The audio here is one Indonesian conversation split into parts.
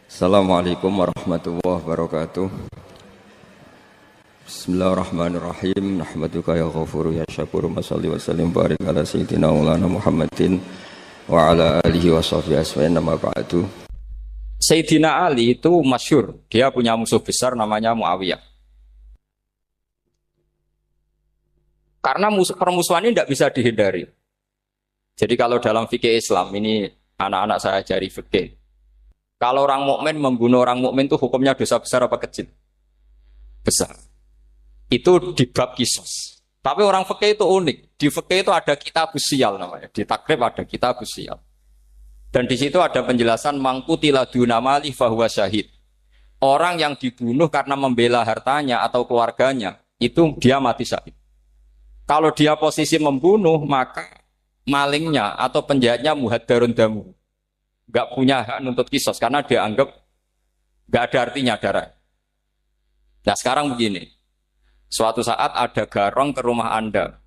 Assalamualaikum warahmatullahi wabarakatuh. Bismillahirrahmanirrahim. Nahmaduka ya ghafuru ya syakuru. Mashalli wa sallim barik ala sayyidina maulana Muhammadin wa ala alihi wa sahbihi asfa'in nama ba'du. Sayyidina Ali itu masyhur. Dia punya musuh besar namanya Muawiyah. Karena permusuhan ini tidak bisa dihindari. Jadi kalau dalam fikih Islam, ini anak-anak saya ajari fikih. Kalau orang mukmin membunuh orang mukmin itu hukumnya dosa besar apa kecil? Besar. Itu di bab kisos. Tapi orang fikih itu unik. Di fikih itu ada kitab sial namanya. Di takrib ada kitab sial. Dan di situ ada penjelasan mangkutila dunamali fahuwa syahid. Orang yang dibunuh karena membela hartanya atau keluarganya, itu dia mati syahid. Kalau dia posisi membunuh, maka malingnya atau penjahatnya muhaddarun damu. Gak punya hak nuntut kisos karena dia anggap gak ada artinya darah. Nah sekarang begini, suatu saat ada garong ke rumah Anda,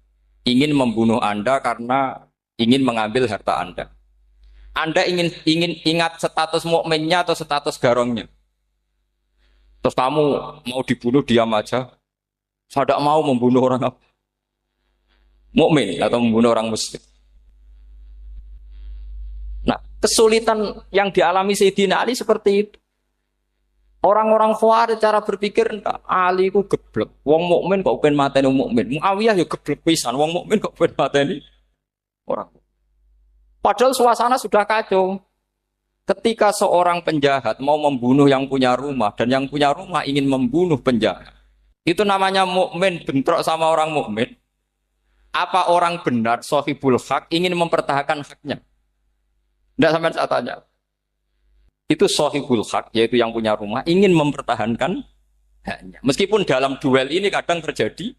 ingin membunuh Anda karena ingin mengambil harta Anda. Anda ingin ingat status mukminnya atau status garongnya. Terus kamu mau dibunuh diam aja. Saya tidak mau membunuh orang mukmin atau membunuh orang muslim. Nah, kesulitan yang dialami Sayyidina Ali seperti itu. Orang-orang Khawarij cara berpikir, Ali ku geblek. Wong mukmin kok ben mateni wong mukmin. Muawiyah ya geblek pisan. Wong mukmin kok ben mateni orang. Padahal suasana sudah kacau. Ketika seorang penjahat mau membunuh yang punya rumah dan yang punya rumah ingin membunuh penjahat. Itu namanya mukmin bentrok sama orang mukmin. Apa orang benar sahibul hak ingin mempertahankan haknya? Tidak sampai saya tanya. Itu sahibul hak, yaitu yang punya rumah, ingin mempertahankan haknya. Meskipun dalam duel ini kadang terjadi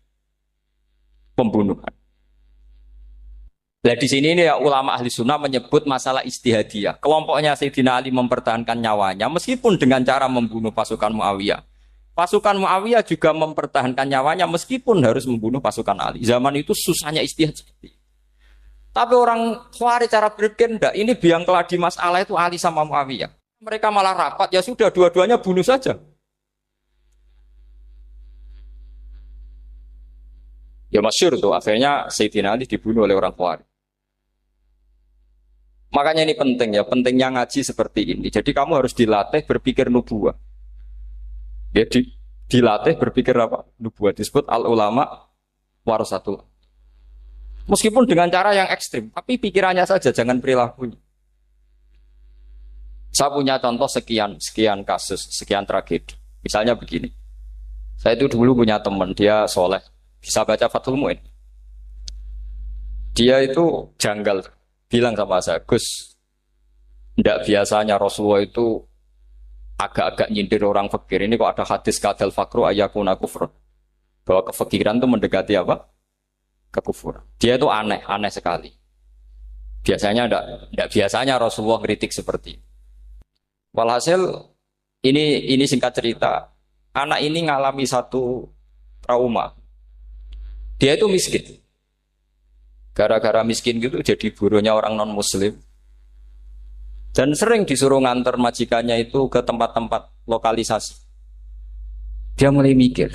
pembunuhan. Nah di sini ini ya, ulama ahli sunnah menyebut masalah istihadiyah. Kelompoknya Sayyidina Ali mempertahankan nyawanya, meskipun dengan cara membunuh pasukan Muawiyah. Pasukan Muawiyah juga mempertahankan nyawanya, meskipun harus membunuh pasukan Ali. Zaman itu susahnya istihad seperti itu. Tapi orang Khawarij cara berpikir enggak, ini biang keladi masalah itu Ali sama Muawiyah. Mereka malah rapat, ya sudah dua-duanya bunuh saja. Ya masyhur tuh, akhirnya Sayyidina Ali dibunuh oleh orang Khawarij. Makanya ini penting ya, pentingnya ngaji seperti ini. Jadi kamu harus dilatih berpikir nubuwah. Jadi dilatih berpikir apa? Nubuwah disebut al-ulama warasatul. Meskipun dengan cara yang ekstrim, tapi pikirannya saja, jangan perilakunya. Saya punya contoh sekian kasus, sekian tragedi. Misalnya begini, saya itu dulu punya teman, dia soleh, bisa baca Fathul Mu'in. Dia itu janggal, bilang sama saya, Gus, tidak biasanya Rasulullah itu agak-agak nyindir orang fakir. Ini kok ada hadis kadal fakru ayakuna kufrun, bahwa kefakiran itu mendekati apa? Kekufuran. Dia itu aneh sekali. Biasanya enggak biasanya Rasulullah kritik seperti itu. Walhasil ini singkat cerita, anak ini ngalami satu trauma. Dia itu miskin. Gara-gara miskin gitu jadi buruhnya orang non muslim. Dan sering disuruh nganter majikannya itu ke tempat-tempat lokalisasi. Dia mulai mikir,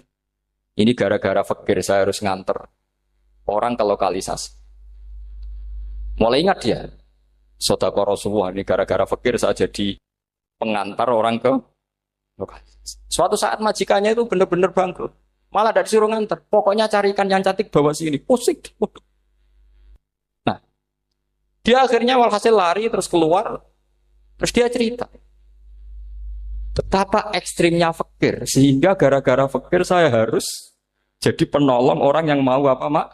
ini gara-gara fakir saya harus nganter orang ke lokalisasi. Mulai ingat dia, sedekah Rasulullah ini gara-gara fakir saya jadi pengantar orang ke lokalisasi. Suatu saat majikannya itu benar-benar bangkrut, malah tidak disuruh nganter. Pokoknya carikan yang cantik bawa sini. Pusing. Nah, dia akhirnya walhasil lari terus keluar, terus dia cerita betapa ekstrimnya fakir sehingga gara-gara fakir saya harus jadi penolong orang yang mau apa mak.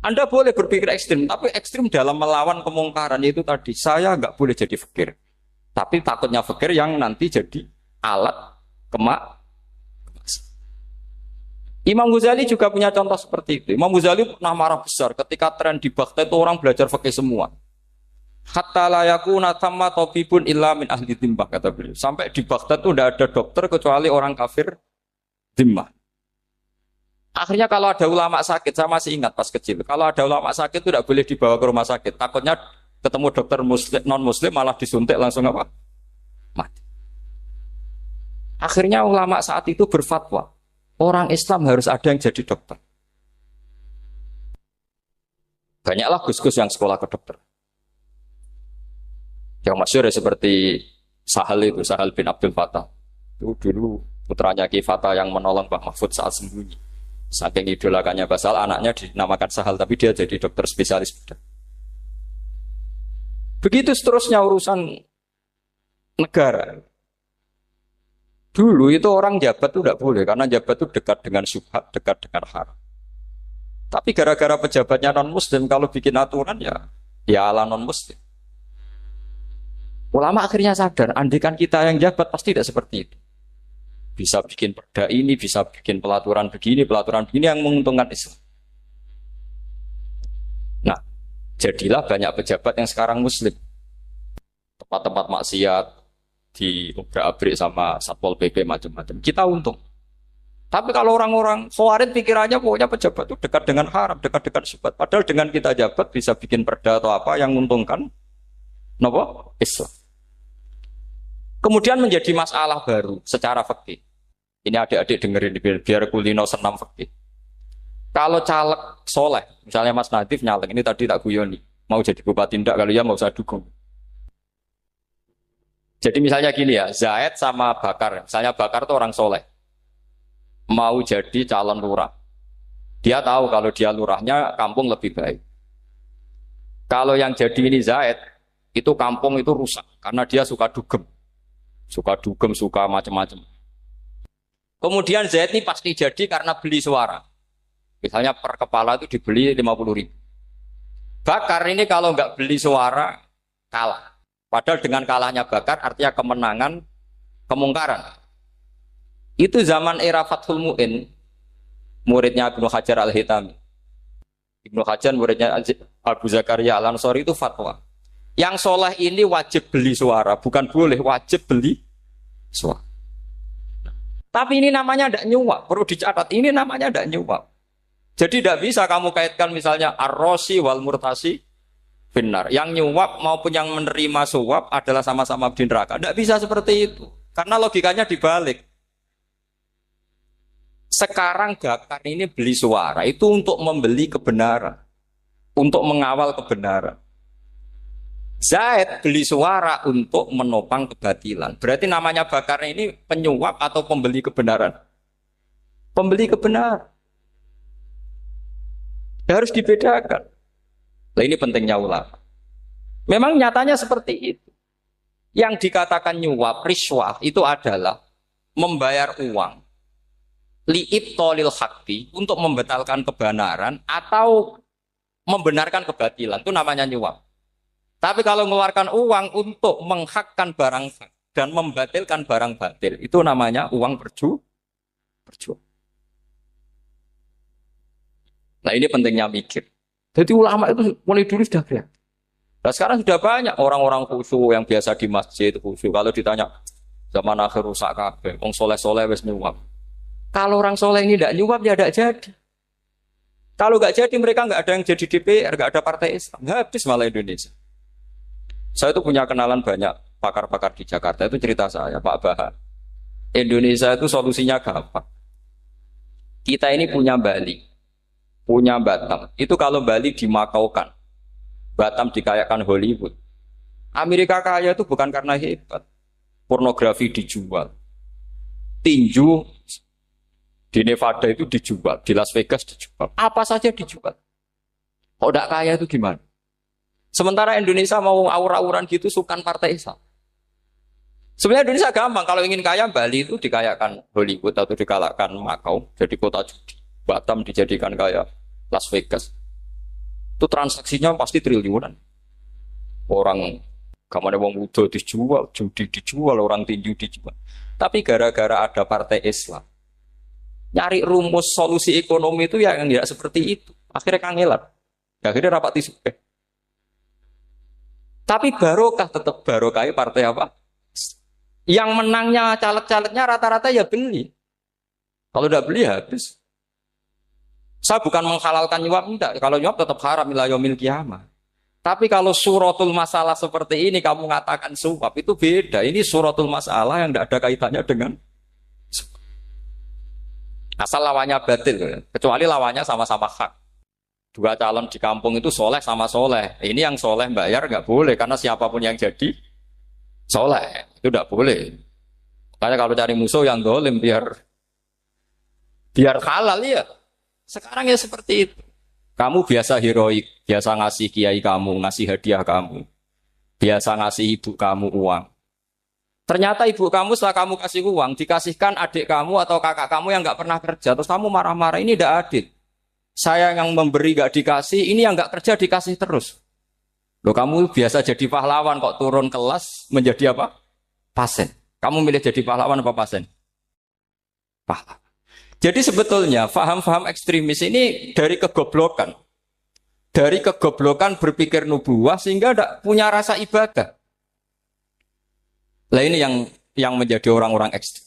Anda boleh berpikir ekstrim, tapi ekstrim dalam melawan kemungkaran itu tadi. Saya nggak boleh jadi fakir, tapi takutnya fakir yang nanti jadi alat kemak. Imam Ghazali juga punya contoh seperti itu. Imam Ghazali pernah marah besar ketika tren di Baghdad itu orang belajar fikih semua. Hatta la yakuna thamma tabibun illa min ahli dhimmah, kata beliau. Sampai di Baghdad itu tidak ada dokter kecuali orang kafir dhimmah. Akhirnya kalau ada ulama sakit, saya masih ingat pas kecil, kalau ada ulama sakit itu tidak boleh dibawa ke rumah sakit. Takutnya ketemu dokter muslim, non muslim malah disuntik langsung apa? Akhirnya ulama saat itu berfatwa, orang Islam harus ada yang jadi dokter. Banyaklah gus-gus yang sekolah ke dokter. Yang masyhur ya seperti Sahal bin Abdul Fattah. Itu dulu putranya Ki Fatah yang menolong Pak Mahfud saat sembunyi. Saking idolakannya Basal, anaknya dinamakan Sahal, tapi dia jadi dokter spesialis bedah. Begitu seterusnya urusan negara. Dulu itu orang jabat itu tidak boleh, karena jabat itu dekat dengan syubhat, dekat dengan haram. Tapi gara-gara pejabatnya non-muslim, kalau bikin aturan ya ala non-muslim. Ulama akhirnya sadar, andikan kita yang jabat pasti tidak seperti itu. Bisa bikin perda ini, bisa bikin pelaturan begini yang menguntungkan Islam. Nah, jadilah banyak pejabat yang sekarang muslim. Tempat-tempat maksiat diobrak-abrik sama Satpol PP macam-macam. Kita untung. Tapi kalau orang-orang Khawarij pikirannya pokoknya pejabat itu dekat dengan haram, dekat dengan syubhat. Padahal dengan kita jabat bisa bikin perda atau apa yang menguntungkan Islam. Kemudian menjadi masalah baru secara fikih. Ini adik-adik dengerin biar kulino senam fikih. Kalau caleg soleh, misalnya Mas Nadif nyalek, ini tadi tak guyoni, mau jadi bupati ndak, kalau ya mau saya dukung. Jadi misalnya gini ya, Zaid sama Bakar, misalnya Bakar itu orang soleh, mau jadi calon lurah. Dia tahu kalau dia lurahnya kampung lebih baik. Kalau yang jadi ini Zaid, itu kampung itu rusak, karena dia suka dugem, suka macam-macam. Kemudian Zaid ini pasti jadi karena beli suara. Misalnya per kepala itu dibeli 50.000. Bakar ini kalau nggak beli suara, kalah. Padahal dengan kalahnya Bakar artinya kemenangan, kemungkaran. Itu zaman era Fathul Mu'in, muridnya Ibnu Hajar Al-Hitami. Ibnu Hajar muridnya Abu Zakaria Al-Ansori itu fatwa. Yang soleh ini wajib beli suara, bukan boleh, wajib beli suara. Tapi ini namanya tidak nyuap, perlu dicatat, ini namanya tidak nyuap. Jadi tidak bisa kamu kaitkan misalnya ar-rosi wal murtasi benar. Yang nyuap maupun yang menerima suap adalah sama-sama di neraka. Tidak bisa seperti itu. Karena logikanya dibalik. Sekarang Bakar ini beli suara itu untuk membeli kebenaran. Untuk mengawal kebenaran. Zaid beli suara untuk menopang kebatilan. Berarti namanya Bakar ini penyuap atau pembeli kebenaran? Pembeli kebenaran. Harus dibedakan. Nah, ini pentingnya ulama. Memang nyatanya seperti itu. Yang dikatakan nyuap, riswah itu adalah membayar uang li'ibtolil haqqi untuk membatalkan kebenaran atau membenarkan kebatilan. Itu namanya nyuap. Tapi kalau mengeluarkan uang untuk menghakkan barang hak dan membatalkan barang batil, itu namanya uang berjuang. Nah ini pentingnya mikir. Jadi ulama itu mulai dulu sudah kelihatan. Nah sekarang sudah banyak orang-orang khusyuk yang biasa di masjid khusyuk. Kalau ditanya zaman akhir rusak kabeh, wong soleh-soleh wis nyuap. Kalau orang soleh ini tidak nyuap ya tidak jadi. Kalau nggak jadi mereka nggak ada yang jadi DPR, nggak ada partai Islam, habis malah Indonesia. Saya itu punya kenalan banyak pakar-pakar di Jakarta, itu cerita saya Pak Bahar. Indonesia itu solusinya gampang. Kita ini punya Bali, punya Batam. Itu kalau Bali dimakaukan, Batam dikayakan Hollywood. Amerika kaya itu bukan karena hebat. Pornografi dijual. Tinju di Nevada itu dijual, di Las Vegas dijual. Apa saja dijual. Kok tidak kaya itu gimana? Sementara Indonesia mau aur-auran gitu sukan partai Islam. Sebenarnya Indonesia gampang. Kalau ingin kaya, Bali itu dikayakan Hollywood atau dikayakan Makau, jadi kota judi. Batam dijadikan kaya Las Vegas. Itu transaksinya pasti triliunan. Orang kamane wong muda dijual, judi dijual, orang tinju dijual. Tapi gara-gara ada partai Islam, nyari rumus solusi ekonomi itu yang tidak seperti itu. Akhirnya kangelan. Akhirnya rapat isu. Tapi barokah tetap barokah partai apa? Yang menangnya caleg-calegnya rata-rata ya beli. Kalau tidak beli habis. Saya bukan menghalalkan nyuap, enggak. Kalau nyuap tetap haram ila yaumil qiyamah. Tapi kalau suratul masalah seperti ini kamu mengatakan suap itu beda. Ini suratul masalah yang tidak ada kaitannya dengan Asal lawannya batil, kecuali lawannya sama-sama hak. Dua calon di kampung itu soleh sama soleh. Ini yang soleh bayar nggak boleh karena siapapun yang jadi soleh itu nggak boleh. Makanya kalau cari musuh yang dolim biar halal ya. Sekarang ya seperti itu. Kamu biasa heroik, biasa ngasih kiai kamu, ngasih hadiah kamu, biasa ngasih ibu kamu uang. Ternyata ibu kamu setelah kamu kasih uang, dikasihkan adik kamu atau kakak kamu yang nggak pernah kerja, terus kamu marah-marah, ini tidak adil. Saya yang memberi nggak dikasih, ini yang nggak kerja dikasih terus. Loh kamu biasa jadi pahlawan kok turun kelas menjadi apa? Pasien. Kamu milih jadi pahlawan apa pasien? Pahlawan. Jadi sebetulnya faham-faham ekstremis ini dari kegoblokan. Dari kegoblokan berpikir nubuah sehingga tidak punya rasa ibadah. Nah ini yang menjadi orang-orang ekstrim.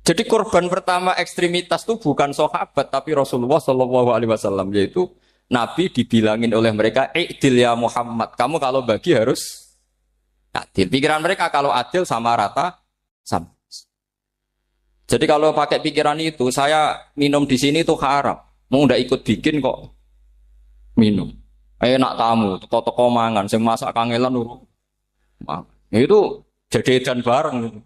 Jadi korban pertama ekstremitas itu bukan sahabat tapi Rasulullah Shallallahu Alaihi Wasallam, yaitu Nabi dibilangin oleh mereka, "I'dil ya Muhammad, kamu kalau bagi harus adil." Pikiran mereka kalau adil sama rata sama. Jadi kalau pakai pikiran itu, saya minum di sini itu haram. Mau ndak ikut bikin kok minum. Enak tamu, toko-toko mangan, sing masak kangelan lho. Itu jadi edan bareng.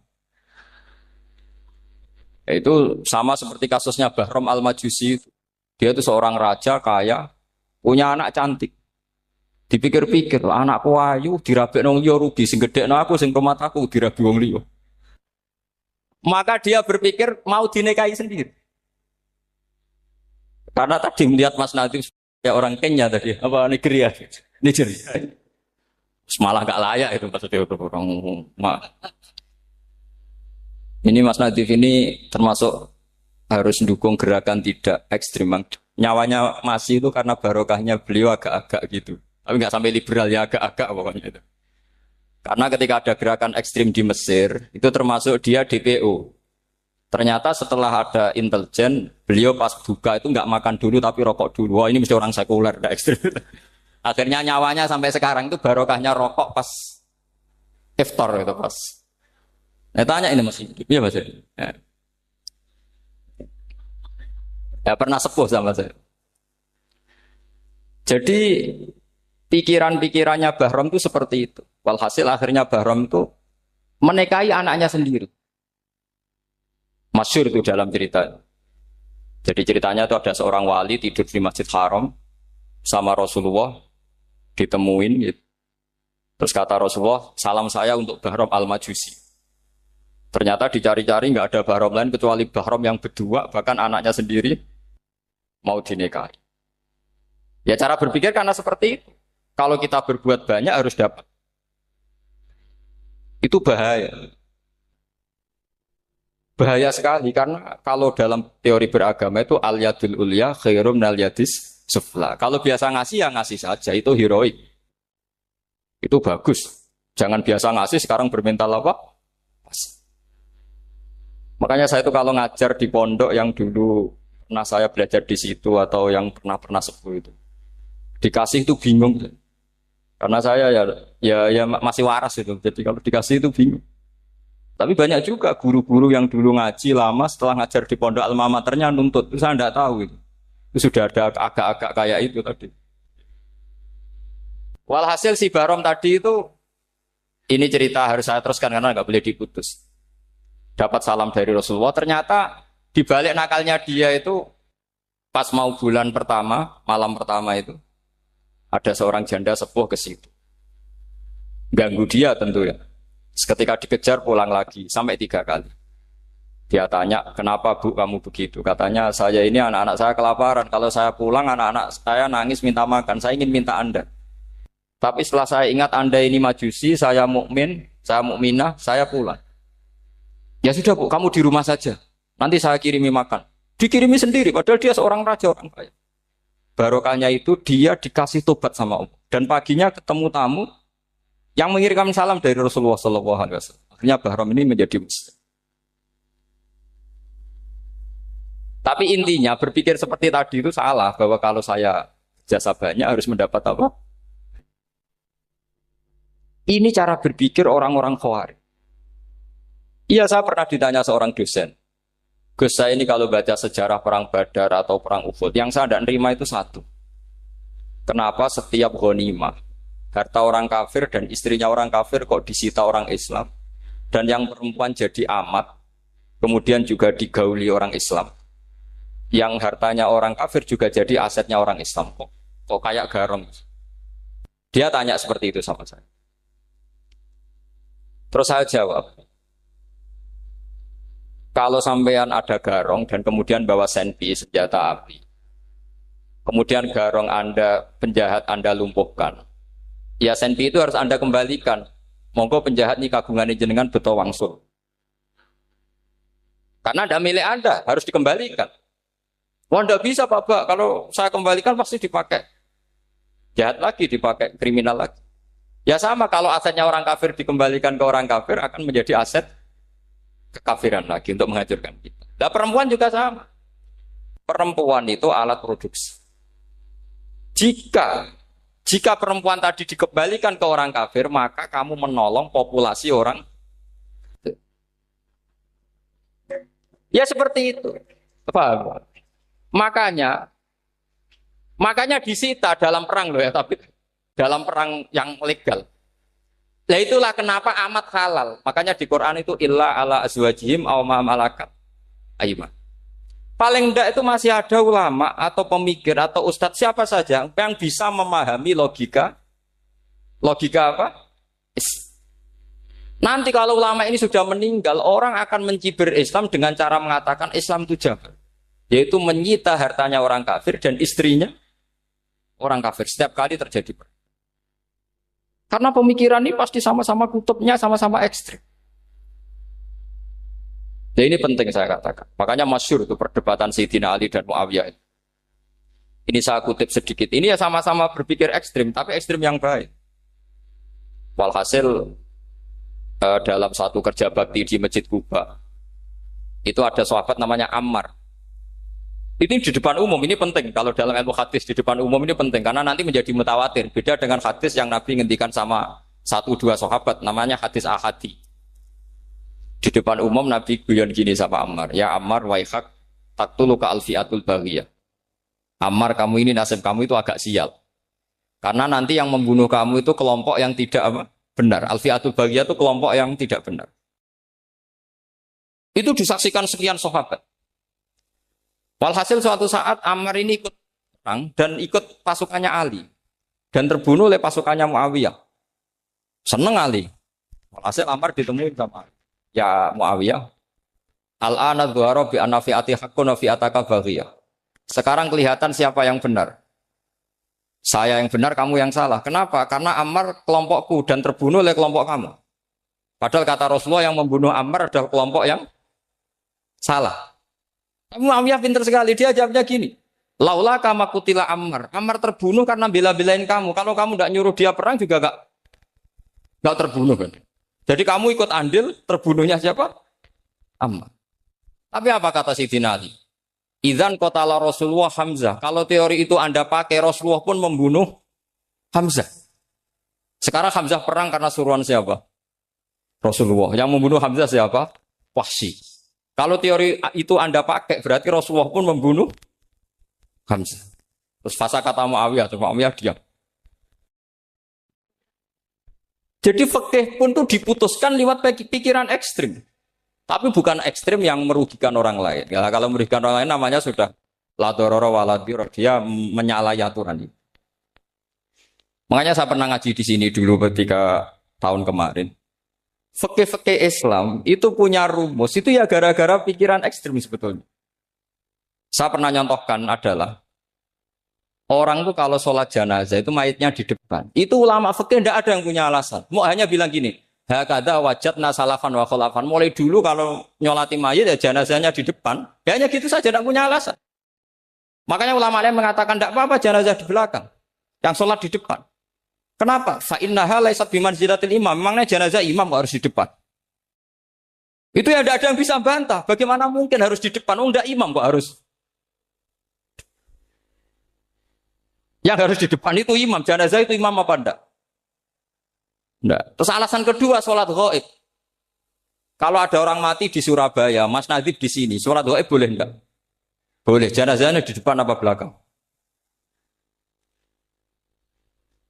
Itu sama seperti kasusnya Bahram Al-Majusi. Dia itu seorang raja kaya, punya anak cantik. Dipikir-pikir, anakku ayu dirabek nang liya rugi, sing gedhekno aku sing rumah aku dirabi wong liya. Maka dia berpikir mau dinikahi sendiri. Karena tadi melihat Mas Nadif ya orang Kenya tadi, apa Nigeria. Nigeria. Malah gak layak itu maksudnya untuk orang. Ini Mas Nadif ini termasuk harus mendukung gerakan tidak ekstrim. Nyawanya masih itu karena barokahnya beliau agak-agak gitu. Tapi nggak sampai liberal ya, agak-agak pokoknya itu. Karena ketika ada gerakan ekstrim di Mesir, itu termasuk dia DPO. Ternyata setelah ada intelijen, beliau pas buka itu nggak makan dulu tapi rokok dulu. Wah ini mesti orang sekuler, tidak ekstrim. Akhirnya nyawanya sampai sekarang itu barokahnya rokok pas iftar itu pas. Nah tanya ini masih hidup, iya mas ya. Ya pernah sepuh sama saya. Jadi pikiran-pikirannya Bahram itu seperti itu. Walhasil akhirnya Bahram itu menikahi anaknya sendiri. Masyhur itu dalam cerita. Jadi ceritanya itu ada seorang wali tidur di Masjid Haram sama Rasulullah, ditemuin gitu. Terus kata Rasulullah, salam saya untuk Bahram Al-Majusi. Ternyata dicari-cari nggak ada Bahram lain kecuali Bahram yang berdua, bahkan anaknya sendiri mau dinikahi. Ya cara berpikir karena seperti itu. Kalau kita berbuat banyak harus dapat. Itu bahaya. Bahaya sekali karena kalau dalam teori beragama itu al-yadul ulya khairum minal yadis sufla. Kalau biasa ngasih ya ngasih saja, itu heroik. Itu bagus. Jangan biasa ngasih sekarang bermental apa? Makanya saya itu kalau ngajar di pondok yang dulu pernah saya belajar di situ atau yang pernah sepuh itu. Dikasih itu bingung. Karena saya ya masih waras itu. Jadi kalau dikasih itu bingung. Tapi banyak juga guru-guru yang dulu ngaji lama setelah ngajar di pondok alma maternya nuntut. Itu saya tidak tahu itu. Itu sudah ada agak-agak kayak itu tadi. Walhasil si Bahram tadi itu ini cerita harus saya teruskan karena nggak boleh diputus. Dapat salam dari Rasulullah. Ternyata di balik nakalnya dia itu pas mau bulan pertama, malam pertama itu ada seorang janda sepuh ke situ. Ganggu dia tentu ya. Ketika dikejar pulang lagi sampai 3 kali. Dia tanya, kenapa bu kamu begitu? Katanya saya ini anak-anak saya kelaparan. Kalau saya pulang anak-anak saya nangis minta makan. Saya ingin minta Anda. Tapi setelah saya ingat Anda ini majusi, saya mukmin, saya mukminah, saya pulang. Ya sudah bu, kamu di rumah saja. Nanti saya kirimi makan. Dikirimi sendiri, padahal dia seorang raja orang kaya. Barokahnya itu dia dikasih tobat sama Allah. Dan paginya ketemu tamu yang mengirimkan salam dari Rasulullah SAW. Akhirnya Bahram ini menjadi muslim. Tapi intinya berpikir seperti tadi itu salah. Bahwa kalau saya jasa banyak harus mendapat apa? Ini cara berpikir orang-orang Khawarij. Iya saya pernah ditanya seorang dosen. Gus, saya ini kalau baca sejarah perang Badar atau perang Uhud, yang saya tidak nerima itu satu. Kenapa setiap ghanimah, harta orang kafir dan istrinya orang kafir kok disita orang Islam, dan yang perempuan jadi amat, kemudian juga digauli orang Islam, yang hartanya orang kafir juga jadi asetnya orang Islam, kok kayak garong. Dia tanya seperti itu sama saya. Terus saya jawab, kalau sampean ada garong dan kemudian bawa senpi, senjata api, kemudian garong Anda, penjahat Anda lumpuhkan, ya senpi itu harus Anda kembalikan. Monggo penjahat ini kagungan jenengan beto wangsul. Karena ada milik Anda, harus dikembalikan. Wah, tidak bisa Pak, kalau saya kembalikan pasti dipakai jahat lagi, dipakai kriminal lagi. Ya sama, kalau asetnya orang kafir dikembalikan ke orang kafir akan menjadi aset kekafiran lagi untuk menghancurkan kita. Nah, perempuan juga sama. Perempuan itu alat produksi. Jika perempuan tadi dikembalikan ke orang kafir, maka kamu menolong populasi orang. Ya seperti itu. Paham? Makanya disita dalam perang loh ya, tapi dalam perang yang legal. Nah itulah kenapa amat halal. Makanya di Quran itu illa ala azwajihim aw ma malakat ayyuman. Paling enggak itu masih ada ulama atau pemikir atau ustadz siapa saja yang bisa memahami logika apa? Nanti kalau ulama ini sudah meninggal, orang akan mencibir Islam dengan cara mengatakan Islam itu jahat, yaitu menyita hartanya orang kafir dan istrinya orang kafir setiap kali terjadi perang. Karena pemikiran ini pasti sama-sama kutubnya, sama-sama ekstrim. Ya ini penting saya katakan. Makanya masyhur itu perdebatan Sayyidina Ali dan Muawiyah. Ini saya kutip sedikit. Ini ya sama-sama berpikir ekstrim, tapi ekstrim yang baik. Walhasil dalam satu kerja bakti di Masjid Kuba, itu ada sahabat namanya Ammar. Ini di depan umum, ini penting. Kalau dalam ilmu hadis di depan umum ini penting. Karena nanti menjadi mutawatir. Beda dengan hadis yang Nabi ngendikan sama 1-2 sahabat. Namanya hadis ahadi. Di depan umum Nabi guyon gini sama Ammar. Ya Ammar waihak taktuluka alfiatul baghiyah. Ammar, kamu ini nasib kamu itu agak sial. Karena nanti yang membunuh kamu itu kelompok yang tidak benar. Alfiatul baghiyah itu kelompok yang tidak benar. Itu disaksikan sekian sahabat. Walhasil suatu saat Ammar ini ikut perang dan ikut pasukannya Ali dan terbunuh oleh pasukannya Muawiyah. Seneng Ali. Walhasil Ammar ditemuin sama Ali. Ya Muawiyah, al-ana dhuhara bi anna fi'ati haqqun wa fi'ataka baghiyah. Sekarang kelihatan siapa yang benar. Saya yang benar, kamu yang salah. Kenapa? Karena Ammar kelompokku dan terbunuh oleh kelompok kamu. Padahal kata Rasulullah yang membunuh Ammar adalah kelompok yang salah. Muawiyah pintar sekali, dia jawabnya gini. Laula kama kutila Ammar. Ammar terbunuh karena bela-belain kamu. Kalau kamu tidak nyuruh dia perang juga enggak terbunuh kan. Jadi kamu ikut andil, terbunuhnya siapa? Ammar. Tapi apa kata Sayyidina Ali? Idzan qatala Rasulullah Hamzah. Kalau teori itu Anda pakai, Rasulullah pun membunuh Hamzah. Sekarang Hamzah perang karena suruhan siapa? Rasulullah. Yang membunuh Hamzah siapa? Wahsy. Kalau teori itu Anda pakai, berarti Rasulullah pun membunuh Hamzah. Terus fasa kata Muawiyah, terus Muawiyah diam. Jadi fikih pun tuh diputuskan lewat pikiran ekstrim. Tapi bukan ekstrim yang merugikan orang lain. Ya, kalau merugikan orang lain namanya sudah la dororo wa la diror. Dia menyalahi aturan itu. Makanya saya pernah ngaji di sini dulu ketika tahun kemarin. Fikih-fikih Islam itu punya rumus, itu ya gara-gara pikiran ekstrim sebetulnya. Saya pernah nyontohkan adalah orang tuh kalau sholat jenazah itu mayitnya di depan. Itu ulama fikih tidak ada yang punya alasan. Mau hanya bilang gini, hakadha wajadna salafan wa khalafan. Mulai dulu kalau nyolati mayit ya jenazahnya di depan. Ya hanya gitu saja, tidak punya alasan. Makanya ulama lain mengatakan tidak apa-apa jenazah di belakang, yang sholat di depan. Kenapa? Fa innaha laysat bimanzilatil imam. Memangnya jenazah imam kok harus di depan? Itu ya tidak ada yang bisa bantah. Bagaimana mungkin harus di depan? Oh, enggak imam kok harus. Yang harus di depan itu imam. Jenazah itu imam apa enggak? Enggak. Terus alasan kedua sholat ghaib. Kalau ada orang mati di Surabaya, Mas Nadib di sini, sholat gaib boleh enggak? Boleh. Jenazahnya di depan apa belakang?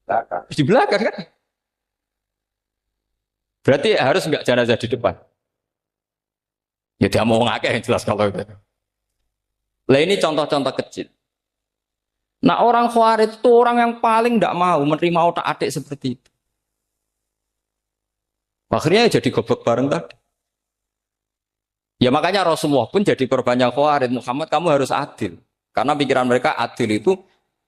Belakang. Di belakang kan? Berarti harus enggak jenazah di depan? Ya dia mau ngakeh yang jelas kalau itu. Lah ini contoh-contoh kecil. Nah orang Khawarij itu orang yang paling tidak mau menerima otak adik seperti itu. Akhirnya jadi goblok bareng tadi. Ya makanya Rasulullah pun jadi korbannya Khawarij. Muhammad kamu harus adil. Karena pikiran mereka adil itu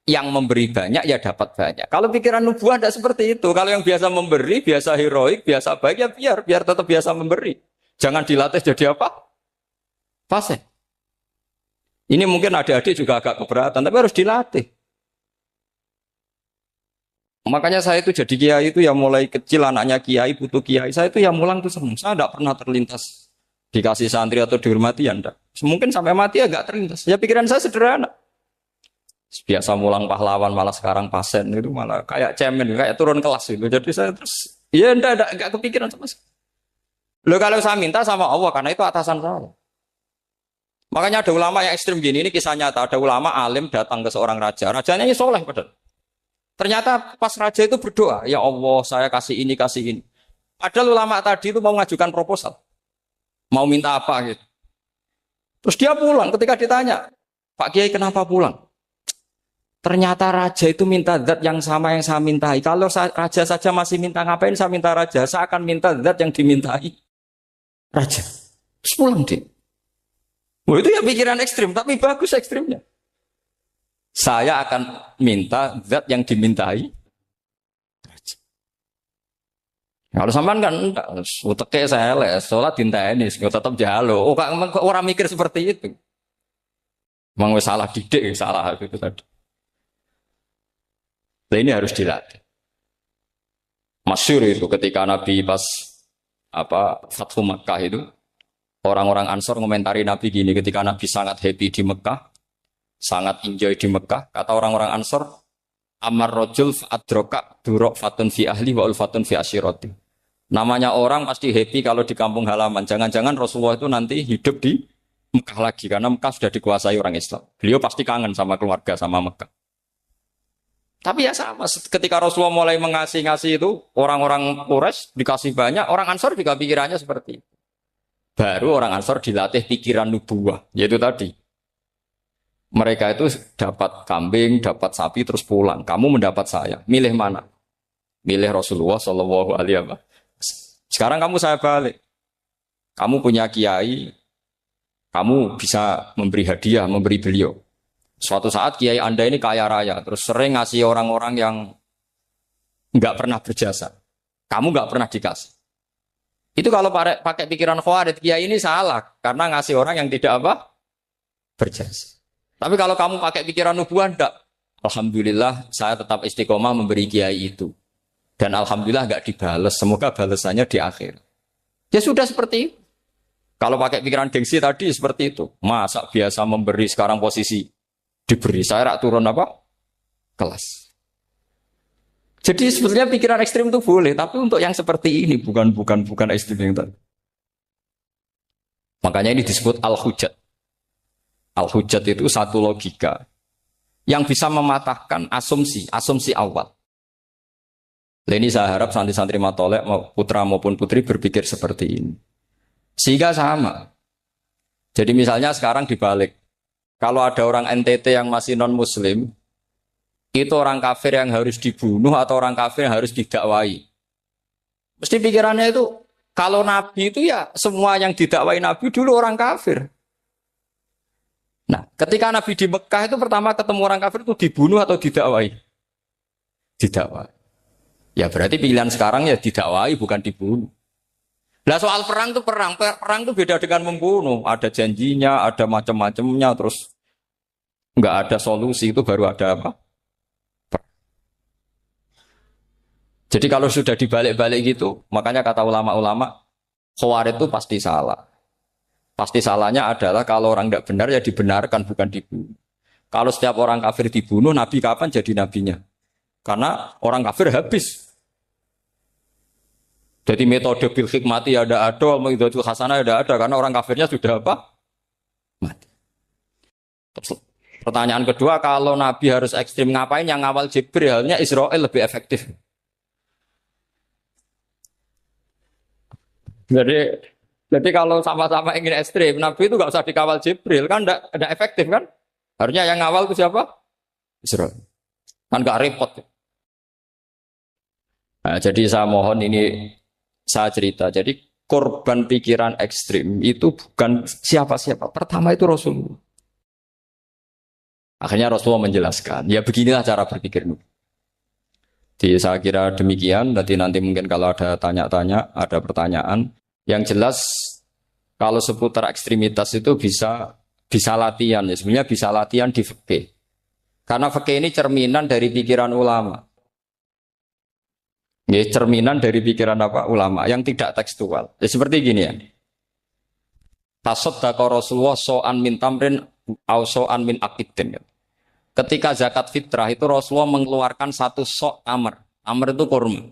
yang memberi banyak ya dapat banyak. Kalau pikiran nubuah tidak seperti itu. Kalau yang biasa memberi, biasa heroik, biasa baik ya biar tetap biasa memberi. Jangan dilatih jadi apa? Fasih. Ini mungkin adik-adik juga agak keberatan, tapi harus dilatih. Makanya saya itu jadi kiai itu ya mulai kecil anaknya kiai butuh kiai. Saya itu ya mulang tuh senang. Saya tidak pernah terlintas dikasih santri atau dihormati ya enggak. Mungkin sampai mati ya enggak terlintas. Ya pikiran saya sederhana. Biasa mulang pahlawan malah sekarang pasen itu malah kayak cemen, kayak turun kelas itu. Jadi saya terus ya enggak kepikiran sama sekali. Loh kalau saya minta sama Allah karena itu atasan saya. Makanya ada ulama yang ekstrem gini, ini kisah nyata. Ada ulama alim datang ke seorang raja. Rajanya ini soleh padahal. Ternyata pas raja itu berdoa, ya Allah saya kasih ini, kasih ini. Padahal ulama tadi itu mau mengajukan proposal. Mau minta apa gitu. Terus dia pulang ketika ditanya, Pak Kiai kenapa pulang? Ternyata raja itu minta zat yang sama yang saya mintai. Kalau raja saja masih minta ngapain saya minta raja? Saya akan minta zat yang dimintai raja. Terus pulang dia. Wah itu ya pikiran ekstrim, tapi bagus ekstrimnya. Saya akan minta zat yang dimintai. Kalau sampean kan enggak, uteke saya les, sholat dinteni, tetap jalo. Oh, orang mikir seperti itu. Memang salah didik, salah itu tadi. Nah, ini harus dilatih. Masyhur itu ketika Nabi pas Fathu Makkah itu. Orang-orang Ansor ngomentari Nabi gini, ketika Nabi sangat happy di Mekah, sangat enjoy di Mekah, kata orang-orang Ansor, Amar rojul adroka durok fatun fi ahli wa ulfatun fi asyiroti. Namanya orang pasti happy kalau di kampung halaman. Jangan-jangan Rasulullah itu nanti hidup di Mekah lagi, karena Mekah sudah dikuasai orang Islam. Beliau pasti kangen sama keluarga, sama Mekah. Tapi ya sama, ketika Rasulullah mulai ngasih itu, orang-orang Quraisy dikasih banyak, orang Ansor juga pikirannya seperti itu. Baru orang Ansor dilatih pikiran nubuwah, yaitu tadi. Mereka itu dapat kambing, dapat sapi, terus pulang. Kamu mendapat saya, milih mana? Milih Rasulullah Shallallahu Alaihi Wasallam. Sekarang kamu saya balik. Kamu punya kiai, kamu bisa memberi hadiah, memberi beliau. Suatu saat kiai Anda ini kaya raya, terus sering ngasih orang-orang yang nggak pernah berjasa. Kamu nggak pernah dikasih. Itu kalau pakai pikiran Khawarij, kiai ini salah karena ngasih orang yang tidak berjasa. Tapi kalau kamu pakai pikiran nubuah, enggak. Alhamdulillah saya tetap istiqomah memberi kiai itu. Dan alhamdulillah enggak dibales. Semoga balasannya di akhir. Ya sudah seperti itu. Kalau pakai pikiran gengsi tadi seperti itu. Masa biasa memberi sekarang posisi diberi. Saya rak turun kelas. Jadi sebetulnya pikiran ekstrim itu boleh, tapi untuk yang seperti ini bukan ekstrim yang tadi. Makanya ini disebut al-hujjat. Al-hujjat itu satu logika yang bisa mematahkan asumsi awal. Ini saya harap santri-santri matolek putra maupun putri berpikir seperti ini. Sehingga sama. Jadi misalnya sekarang dibalik. Kalau ada orang NTT yang masih non-muslim, itu orang kafir yang harus dibunuh atau orang kafir yang harus didakwai. Mesti pikirannya itu, kalau Nabi itu ya semua yang didakwai Nabi dulu orang kafir. Nah, ketika Nabi di Mekah itu pertama ketemu orang kafir itu dibunuh atau didakwai? Didakwai. Ya berarti pilihan sekarang ya didakwai bukan dibunuh. Nah soal perang itu perang itu beda dengan membunuh. Ada janjinya, ada macam-macamnya, terus nggak ada solusi itu baru ada apa? Jadi kalau sudah dibalik-balik gitu, makanya kata ulama-ulama, Khawarij itu pasti salah. Pasti salahnya adalah kalau orang tidak benar ya dibenarkan, bukan dibunuh. Kalau setiap orang kafir dibunuh, Nabi kapan jadi nabinya? Karena orang kafir habis. Jadi metode bil hikmati ada, al-mau'izatul hasanah ada karena orang kafirnya sudah apa? Mati. Terus, pertanyaan kedua, kalau Nabi harus ekstrim ngapain yang ngawal Jibril? Halnya Israel lebih efektif. Jadi kalau sama-sama ingin ekstrim, Nabi itu nggak usah dikawal Jibril kan, enggak efektif kan? Harusnya yang ngawal itu siapa? Israel. Kan nggak repot. Nah, jadi saya mohon ini saya cerita. Jadi korban pikiran ekstrim itu bukan siapa-siapa. Pertama itu Rasulullah. Akhirnya Rasulullah menjelaskan, ya beginilah cara berpikir. Jadi saya kira demikian. Nanti mungkin kalau ada tanya-tanya, ada pertanyaan. Yang jelas kalau seputar ekstremitas itu bisa latihan. Ya. Sebenarnya bisa latihan di fikih. Karena fikih ini cerminan dari pikiran ulama. Ya, cerminan dari pikiran apa ulama yang tidak tekstual. Ya, seperti gini ya. Tasaddaqa Rasulullah so'an min tamrin au so'an min akidin. Ketika zakat fitrah itu Rasulullah mengeluarkan satu sok tamar. Tamar itu kurma.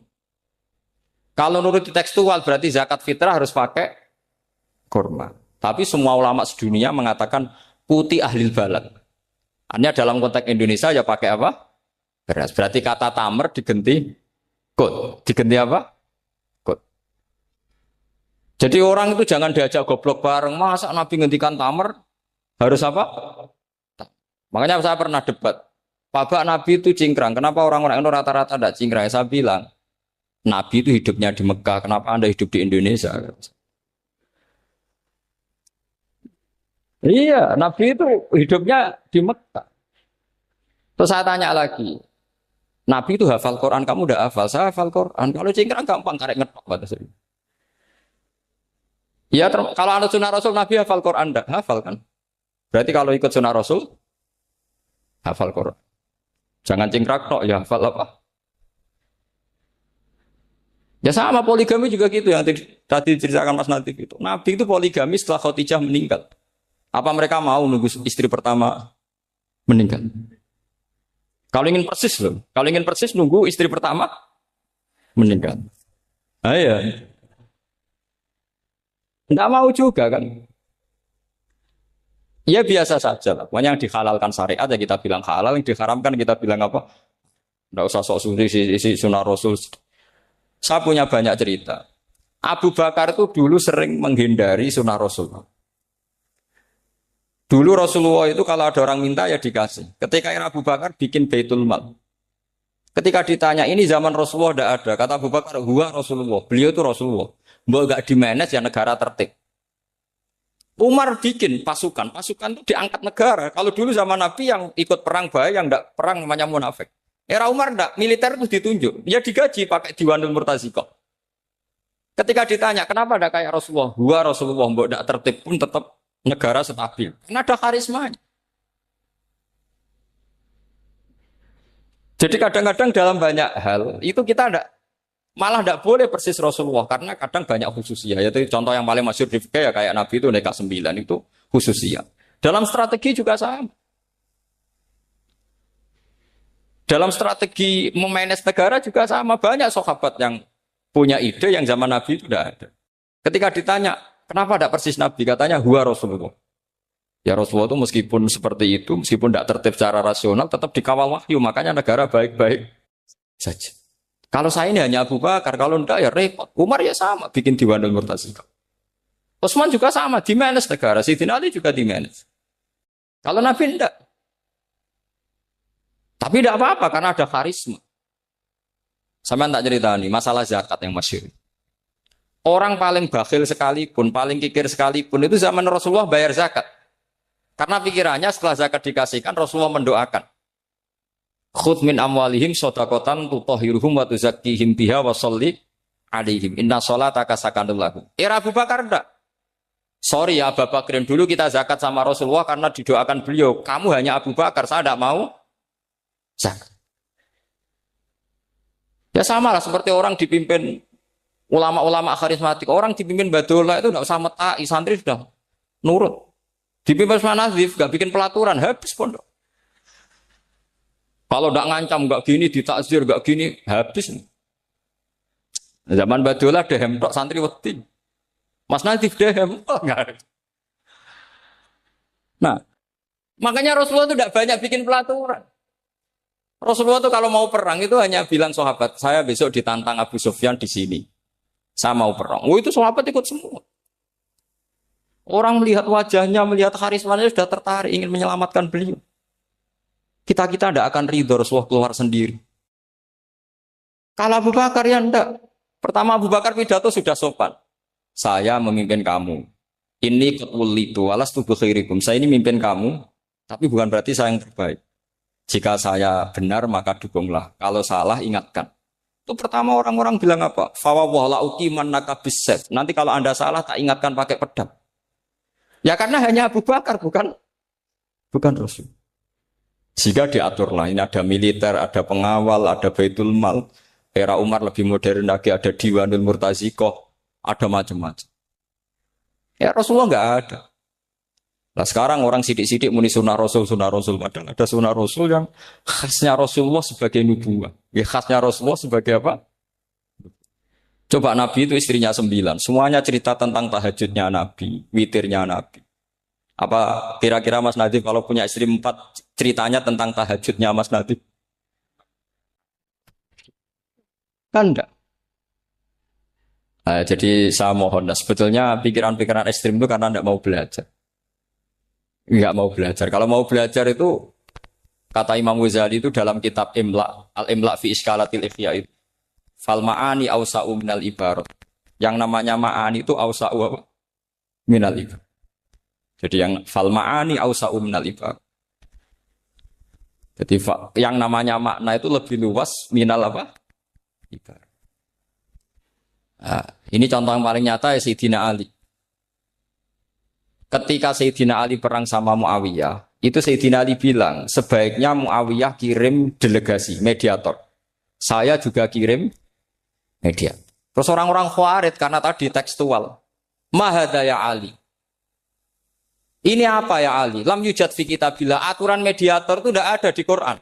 Kalau menurut tekstual berarti zakat fitrah harus pakai kurma. Tapi semua ulama sedunia mengatakan putih ahlil balad. Hanya dalam konteks Indonesia ya pakai apa? Beras. Berarti kata tamar diganti kut. Diganti apa? Kut. Jadi orang itu jangan diajak goblok bareng. Masa Nabi ngendikan tamar harus apa? Makanya saya pernah debat. Pak Nabi itu cingkrang. Kenapa orang-orang itu rata-rata tidak cingkrang? Saya bilang, Nabi itu hidupnya di Mekah. Kenapa Anda hidup di Indonesia? Iya, Nabi itu hidupnya di Mekah. Terus saya tanya lagi, Nabi itu hafal Quran, kamu udah hafal? Saya hafal Quran. Kalau cingkrang gampang, karek ngetok. Ya, kalau ada sunnah Rasul, Nabi hafal Quran, enggak? Hafal kan? Berarti kalau ikut sunnah Rasul, hafal Quran. Jangan cingkrak tok, ya hafal apa? Ya sama poligami juga gitu yang tadi diceritakan Mas Natif itu. Nabi itu poligami setelah Khadijah meninggal. Apa mereka mau nunggu istri pertama meninggal? Kalau ingin persis loh. Kalau ingin persis nunggu istri pertama meninggal. Ah iya. Enggak mau juga kan. Ya biasa saja lah. Pokoknya yang dihalalkan syariat ya kita bilang halal, yang diharamkan kita bilang apa? Enggak usah sok suci isi sunnah Rasul. Saya punya banyak cerita. Abu Bakar itu dulu sering menghindari sunnah Rasul. Dulu Rasulullah itu kalau ada orang minta ya dikasih. Ketika Abu Bakar bikin Baitul Mal. Ketika ditanya ini zaman Rasulullah tidak ada. Kata Abu Bakar, huwa Rasulullah. Beliau itu Rasulullah. Mbak gak dimanage ya negara tertib. Umar bikin pasukan itu diangkat negara. Kalau dulu zaman Nabi yang ikut perang bahaya, yang tidak perang namanya munafik. Era Umar tidak, militer itu ditunjuk. Dia digaji pakai Diwanul Murtazikoh. Ketika ditanya, kenapa tidak kayak Rasulullah? Huwa Rasulullah, mbak tidak tertib pun tetap negara stabil. Karena ada karismanya. Jadi kadang-kadang dalam banyak hal, itu kita malah tidak boleh persis Rasulullah. Karena kadang banyak khususnya. Yaitu contoh yang paling masyhur di fikih ya kayak Nabi itu Neka 9 itu khususnya. Dalam strategi juga sama. Dalam strategi memanage negara juga sama. Banyak sahabat yang punya ide yang zaman Nabi itu tidak ada. Ketika ditanya, kenapa tidak persis Nabi? Katanya, huwa Rasulullah. Ya Rasulullah itu meskipun seperti itu, meskipun tidak tertib secara rasional, tetap dikawal wahyu. Makanya negara baik-baik saja. Kalau saya ini hanya Abu Bakar, kalau tidak ya repot. Umar ya sama, bikin Diwanul Murtazikoh. Utsman juga sama, di-manage negara. Sayyidina Ali juga di-manage. Kalau Nabi tidak. Tapi tidak apa-apa, karena ada karisma. Sama tak cerita nih, masalah zakat yang masyhur. Orang paling bakhil sekalipun, paling kikir sekalipun, itu zaman Rasulullah bayar zakat. Karena pikirannya setelah zakat dikasihkan, Rasulullah mendoakan. Khudh min amwalihim shadaqatan tutahhiruhum wa tuzakkihim biha wa sholli alaihim. Inna sholataka sakanul lahum. Era Abu Bakar enggak. Sorry ya Abu Bakrin, dulu kita zakat sama Rasulullah karena didoakan beliau. Kamu hanya Abu Bakar, saya tidak mau zakat. Ya sama lah seperti orang dipimpin ulama-ulama karismatik. Orang dipimpin Badullah itu tidak usah metai, santri sudah nurut. Dipimpin Usman Nazif, gak bikin pelaturan, habis pondok. Kalau tidak ngancam, gak gini, ditakzir, gak gini, habis. Zaman Badola dehem tok santri wedi. Mas Nadif dehem. Oh, enggak. Nah, makanya Rasulullah itu tidak banyak bikin pelaturan. Rasulullah itu kalau mau perang itu hanya bilang sahabat, saya besok ditantang Abu Sufyan di sini. Saya mau perang. Oh itu sahabat ikut semua. Orang melihat wajahnya, melihat karismanya sudah tertarik ingin menyelamatkan beliau. Kita tidak akan ridho Rasulullah keluar sendiri. Kalau Abu Bakar ya enggak. Pertama Abu Bakar pidato sudah sopan. Saya memimpin kamu. Ini ketulitu alas tubuh khairikum. Saya ini memimpin kamu, tapi bukan berarti saya yang terbaik. Jika saya benar maka dukunglah. Kalau salah ingatkan. Itu pertama orang-orang bilang apa? Fawwala uqiman nakabisef. Nanti kalau Anda salah tak ingatkan pakai pedang. Ya karena hanya Abu Bakar bukan Rasul. Jika diaturlah ini ada militer, ada pengawal, ada Baitul Mal. Era Umar lebih modern lagi ada Diwanul Murtazikoh, ada macam-macam. Ya Rasulullah enggak ada. Nah sekarang orang sidik-sidik muni sunnah Rasul. Padahal ada sunnah Rasul yang khasnya Rasulullah sebagai nubuwah. Ya khasnya Rasulullah sebagai apa? Coba Nabi itu istrinya 9. Semuanya cerita tentang tahajudnya Nabi, witirnya Nabi. Apa kira-kira Mas Nadif kalau punya istri 4 ceritanya tentang tahajudnya Mas Nadif? Kan enggak. Nah, jadi saya mohon, nah, sebetulnya pikiran-pikiran ekstrim itu karena enggak mau belajar. Enggak mau belajar. Kalau mau belajar itu kata Imam Ghazali itu dalam kitab Imla, Al-Imla fi Iskalatil Ikhya itu. Fal ma'ani awsa'u minal ibarat. Yang namanya ma'ani itu awsa'u minal ibarat. Jadi yang fal ma'ani awsa'u minal ibarat. Jadi yang namanya makna itu lebih luas minal apa? Ibarat. Nah, ini contoh yang paling nyata ya Sayyidina Ali. Ketika Sayyidina Ali perang sama Muawiyah, itu Sayyidina Ali bilang, sebaiknya Muawiyah kirim delegasi, mediator. Saya juga kirim mediator. Terus orang-orang Khawarij karena tadi tekstual. Mahadha ya Ali. Ini apa ya Ali? Lam yujad fi kitabillah. Aturan mediator itu tidak ada di Quran.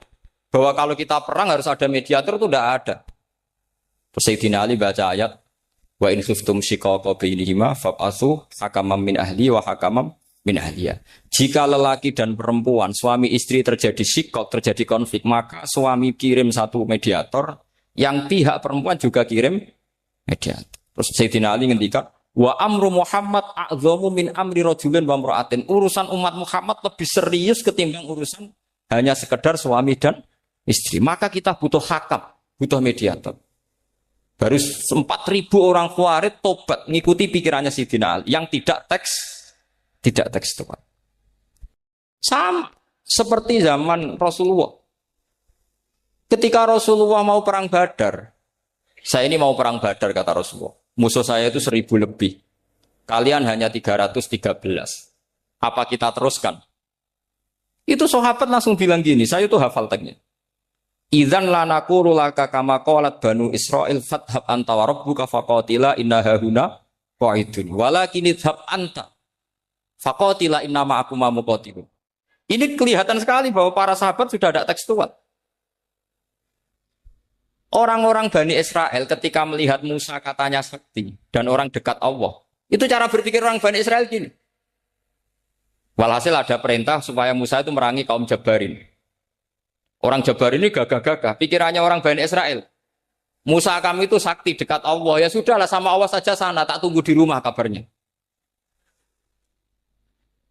Bahwa kalau kita perang harus ada mediator itu tidak ada. Terus Sayyidina Ali baca ayat wa in khiftum shiqaqa bainihima fab'atsu hakaman min ahli wa hakaman min ahliya. Jika lelaki dan perempuan suami istri terjadi shiqaq, terjadi konflik, maka suami kirim satu mediator, yang pihak perempuan juga kirim mediator. Terus Sayyidina Ali ngendikan wa amru Muhammad a'dhamu min amri rajulin wa imra'atin. Urusan umat Muhammad lebih serius ketimbang urusan hanya sekedar suami dan istri. Maka kita butuh hakam, butuh mediator. Baru 4.000 orang Khawarij tobat ngikuti pikirannya Sayyidina Ali yang tidak tekstual. Sama seperti zaman Rasulullah. Ketika Rasulullah mau perang Badar, saya ini mau perang Badar kata Rasulullah. Musuh saya itu 1.000 lebih. Kalian hanya 313. Apa kita teruskan? Itu sahabat langsung bilang gini, saya itu hafal teksnya. Idzan lanaqulu laka kama qalat banu Israil fathab anta wa rabbuka faqatila inna hahuna qa'idun walakin idhab anta faqatila inna ma'akum muqatilun. Ini kelihatan sekali bahwa para sahabat sudah ada tekstual. Orang-orang Bani Israel ketika melihat Musa katanya sakti dan orang dekat Allah, itu cara berpikir orang Bani Israel gini. Walhasil ada perintah supaya Musa itu merangi kaum Jabarin. Orang Jabar ini gagah-gagah, pikirannya orang Bani Israel. Musa kami itu sakti dekat Allah, ya sudahlah sama Allah saja sana, tak tunggu di rumah kabarnya.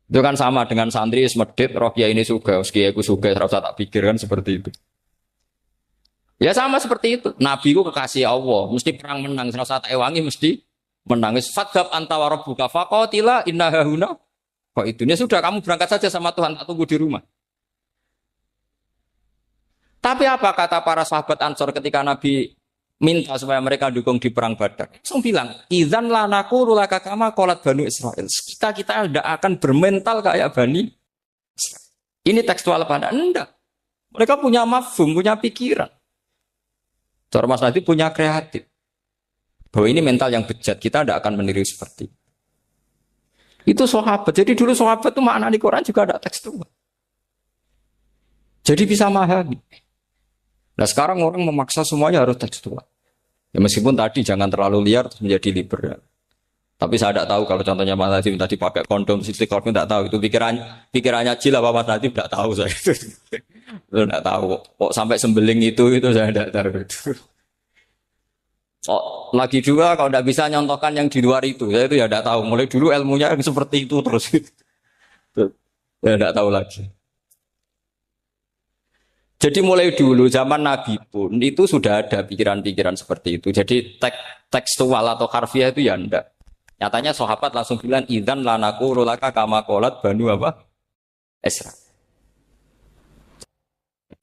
Itu kan sama dengan santri semedit, roh kiai ini suga, kiai aku suga, serasa tak pikir kan seperti itu. Ya sama seperti itu. Nabi ku kekasih Allah, mesti perang menang, serasa tak ewangi mesti menang. Fadhab anta wa rabbuka faqatila inna hahuna. Kok itu? Ya sudah kamu berangkat saja sama Tuhan, tak tunggu di rumah. Tapi apa kata para sahabat Ansor ketika Nabi minta supaya mereka dukung di perang Badar? Langsung bilang, idzan lanaqulu laka kama qalat banu Israil. Kita tidak akan bermental kayak Bani Israil. Ini tekstual pada enggak. Mereka punya mafhum, punya pikiran. Cara Mas Nadif punya kreatif. Bahwa ini mental yang bejat, kita tidak akan meniru seperti itu sahabat. Jadi dulu sahabat itu makna di Quran juga ada tekstual. Jadi bisa memahami. Nah sekarang orang memaksa semuanya harus tekstual. Ya meskipun tadi jangan terlalu liar terus menjadi liberal. Tapi saya tidak tahu kalau contohnya Mas Nadiem tadi pakai kondom, istiqomah tidak tahu. Itu pikirannya Jil apa Mas Nadiem tidak tahu saya. Itu tidak tahu. Kok sampai sembeling itu saya tidak tahu. Oh, lagi juga kalau tidak bisa nyontohkan yang di luar itu, saya itu ya tidak tahu. Mulai dulu ilmunya seperti itu terus. Saya tidak tahu lagi. Jadi mulai dulu zaman Nabi pun itu sudah ada pikiran-pikiran seperti itu. Jadi tekstual atau harfiah itu ya enggak. Nyatanya sahabat langsung bilang idzan lanaku laka kama qalat banu apa? Esra.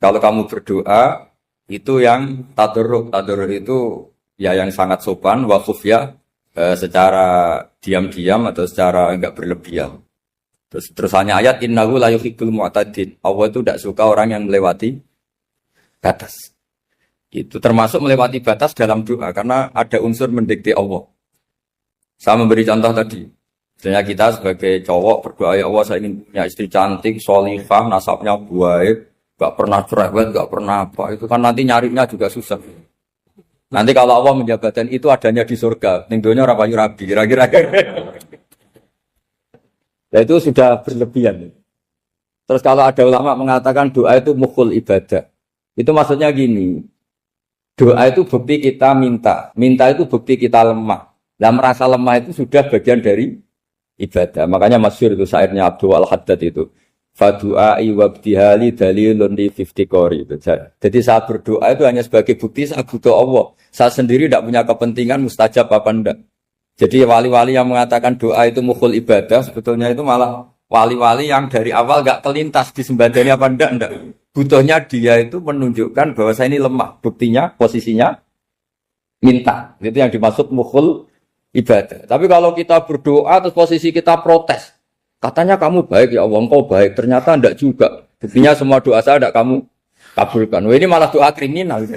Kalau kamu berdoa itu yang tadarruk itu ya yang sangat sopan wa khufya secara diam-diam atau secara enggak berlebihan. Terus hanya ayat innahu la yuhibbul mu'tadin. Allah itu tidak suka orang yang melewati batas. Itu termasuk melewati batas dalam doa karena ada unsur mendikte Allah. Saya memberi contoh tadi. Misalnya kita sebagai cowok berdoa ya Allah saya ingin punya istri cantik, sholihah, nasabnya baik, enggak pernah cerewet, enggak pernah apa. Itu kan nanti nyarinya juga susah. Nanti kalau Allah menjabatkan itu adanya di surga, ning donya ora payu rabi, kira-kira. Nah itu sudah berlebihan. Terus kalau ada ulama mengatakan doa itu mukhul ibadah. Itu maksudnya gini. Doa itu bukti kita minta. Minta itu bukti kita lemah. Nah merasa lemah itu sudah bagian dari ibadah. Makanya masyhur itu syairnya Abdul Al-Haddad itu. Fadu'ai wabdihali dalilun li fiftikori. Jadi saya berdoa itu hanya sebagai bukti saya butuh Allah. Saya sendiri tidak punya kepentingan mustajab apa enggak. Jadi wali-wali yang mengatakan doa itu mukhul ibadah, sebetulnya itu malah wali-wali yang dari awal gak kelintas disembadani apa enggak. Butuhnya dia itu menunjukkan bahwa saya ini lemah. Buktinya, posisinya, minta. Itu yang dimaksud mukhul ibadah. Tapi kalau kita berdoa, terus posisi kita protes. Katanya kamu baik ya Allah, engkau baik. Ternyata enggak juga. Buktinya semua doa saya enggak kamu kabulkan. Wah, ini malah doa kriminal.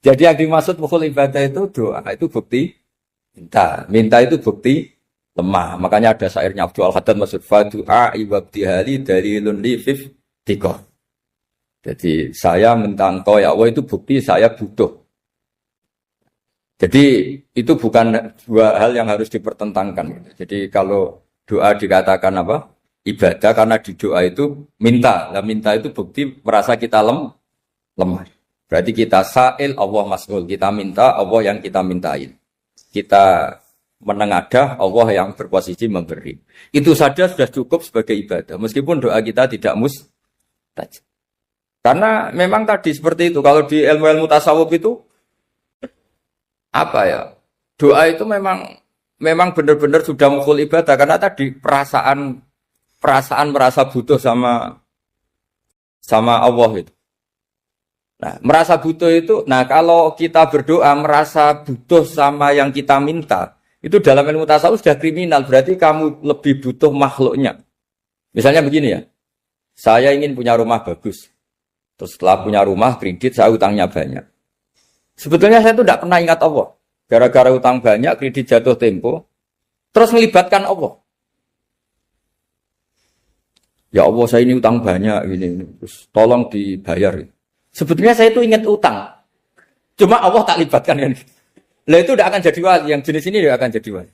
Jadi yang dimaksud mukhul ibadah itu doa, itu bukti. Minta itu bukti lemah. Makanya ada syairnya Abdul Al-Haddad maksud fadu'a ibabdihali dalilun li fiftikor. Jadi saya minta engkau ya Allah itu bukti saya butuh. Jadi itu bukan dua hal yang harus dipertentangkan. Jadi kalau doa dikatakan apa? Ibadah karena di doa itu minta. Nah minta itu bukti merasa kita lemah. Berarti kita sa'il Allah mas'ul. Kita minta Allah yang kita mintain. Kita menengadah Allah yang berposisi memberi. Itu saja sudah cukup sebagai ibadah. Meskipun doa kita tidak mustajab. Karena memang tadi seperti itu. Kalau di ilmu-ilmu tasawuf itu apa ya? Doa itu memang benar-benar sudah mukhul ibadah. Karena tadi perasaan merasa butuh sama Allah itu. Nah, merasa butuh itu, kalau kita berdoa merasa butuh sama yang kita minta, itu dalam ilmu tasawuf sudah kriminal, berarti kamu lebih butuh makhluknya. Misalnya begini ya, saya ingin punya rumah bagus, terus setelah punya rumah, kredit, saya utangnya banyak. Sebetulnya saya itu tidak pernah ingat Allah. Gara-gara utang banyak, kredit jatuh tempo, terus melibatkan Allah. Ya Allah, saya ini utang banyak, ini, terus tolong dibayar. Sebetulnya saya itu ingat utang. Cuma Allah tak libatkan kan. Lah itu tidak akan jadi wali. Yang jenis ini tidak akan jadi wali.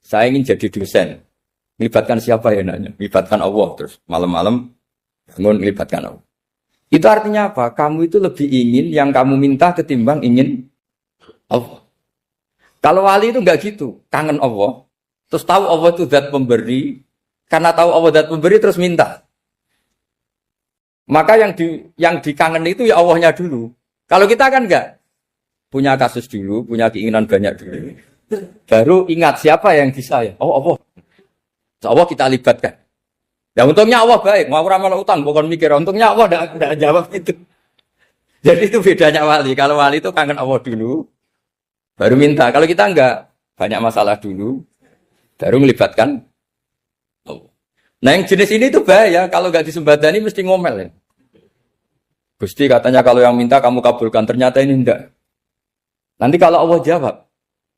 Saya ingin jadi dosen. Melibatkan siapa ya nanya? Melibatkan Allah. Terus malam-malam bangun melibatkan Allah. Itu artinya apa? Kamu itu lebih ingin yang kamu minta ketimbang ingin Allah. Kalau wali itu enggak gitu. Kangen Allah. Terus tahu Allah itu zat pemberi. Karena tahu Allah zat pemberi terus minta. Maka yang dikangen itu ya Allahnya dulu. Kalau kita kan enggak. Punya kasus dulu, punya keinginan banyak dulu. Baru ingat siapa yang bisa ya. Oh Allah. So, Allah kita libatkan. Ya untungnya Allah baik. Mau ramal utang, bukan mikir. Untungnya Allah enggak jawab itu. Jadi itu bedanya wali. Kalau wali itu kangen Allah dulu. Baru minta. Kalau kita enggak. Banyak masalah dulu. Baru melibatkan Allah. Nah yang jenis ini tuh bahaya, kalau nggak disembadani mesti ngomel ya. Gusti katanya kalau yang minta kamu kabulkan, ternyata ini enggak. Nanti kalau Allah jawab,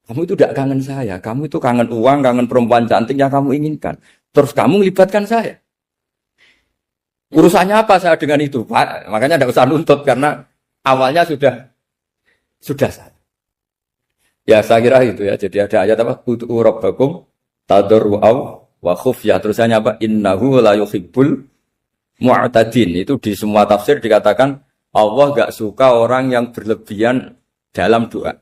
kamu itu tidak kangen saya, kamu itu kangen uang, kangen perempuan cantik yang kamu inginkan. Terus kamu melibatkan saya. Urusannya apa saya dengan itu? Pak? Makanya tidak usah nuntut karena awalnya sudah salah. Ya saya kira itu ya. Jadi ada ayat apa? Ud'u rabbakum tadarru'aw wa khufyah. Terusannya apa? Innahu la yuhibbul mu'tadin. Itu di semua tafsir dikatakan Allah gak suka orang yang berlebihan dalam doa.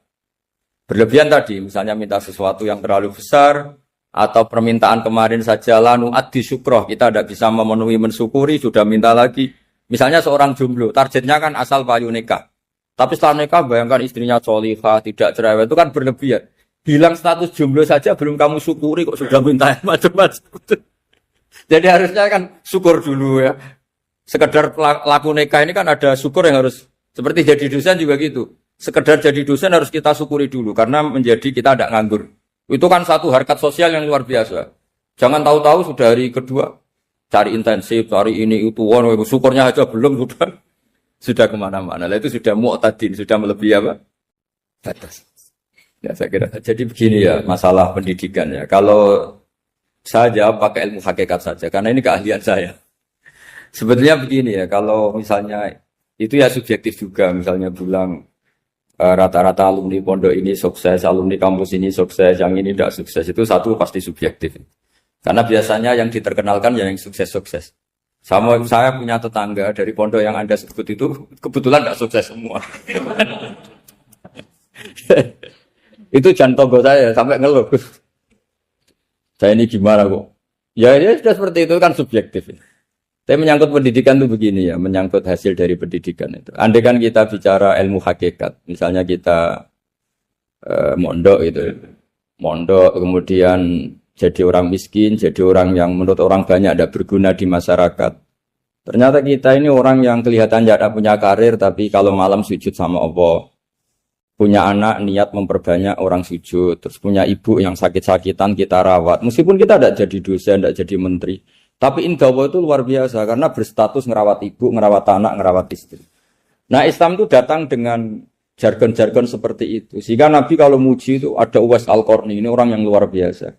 Berlebihan tadi, misalnya minta sesuatu yang terlalu besar, atau permintaan kemarin saja lanu addi syukroh, kita tidak bisa memenuhi mensyukuri, sudah minta lagi. Misalnya seorang jomblo, targetnya kan asal payu nikah. Tapi setelah nikah bayangkan istrinya solihah, tidak cerewet, itu kan berlebihan. Bilang status jomblo saja belum kamu syukuri kok sudah minta macam-macam. Jadi harusnya kan syukur dulu ya. Sekedar laku nikah ini kan ada syukur yang harus, seperti jadi dosen juga gitu. Sekedar jadi dosen harus kita syukuri dulu karena menjadi kita tidak nganggur. Itu kan satu harkat sosial yang luar biasa. Jangan tahu-tahu sudah hari kedua cari intensif, cari ini itu, syukurnya aja belum sudah kemana-mana. Itu sudah mu'tadin, sudah melebihi apa? Batas. Ya saya kira. Jadi begini ya masalah pendidikan ya. Kalau saya jawab pakai ilmu hakikat saja karena ini keahlian saya. Sebetulnya begini ya, kalau misalnya itu ya subjektif juga, misalnya bilang rata-rata alumni pondok ini sukses, alumni kampus ini sukses, yang ini tidak sukses, itu satu pasti subjektif. Karena biasanya yang diterkenalkan yang sukses-sukses. Sama saya punya tetangga dari pondok yang Anda sebut itu kebetulan tidak sukses semua. Itu jantogo saya sampai ngeluh. Saya ini gimana kok? Ya ini sudah seperti itu kan subjektif. Tapi menyangkut pendidikan itu begini ya, menyangkut hasil dari pendidikan itu. Andai kan kita bicara ilmu hakikat, misalnya kita mondok itu, mondok kemudian jadi orang miskin, jadi orang yang menurut orang banyak tidak berguna di masyarakat. Ternyata kita ini orang yang kelihatan tidak punya karir, tapi kalau malam sujud sama Allah. Punya anak niat memperbanyak orang sujud, terus punya ibu yang sakit-sakitan kita rawat. Meskipun kita tidak jadi dosen, tidak jadi menteri. Tapi indah Allah itu luar biasa, karena berstatus ngerawat ibu, ngerawat anak, ngerawat istri. Nah Islam itu datang dengan jargon-jargon seperti itu. Sehingga Nabi kalau muji itu ada Uwais Al-Qarni, ini orang yang luar biasa.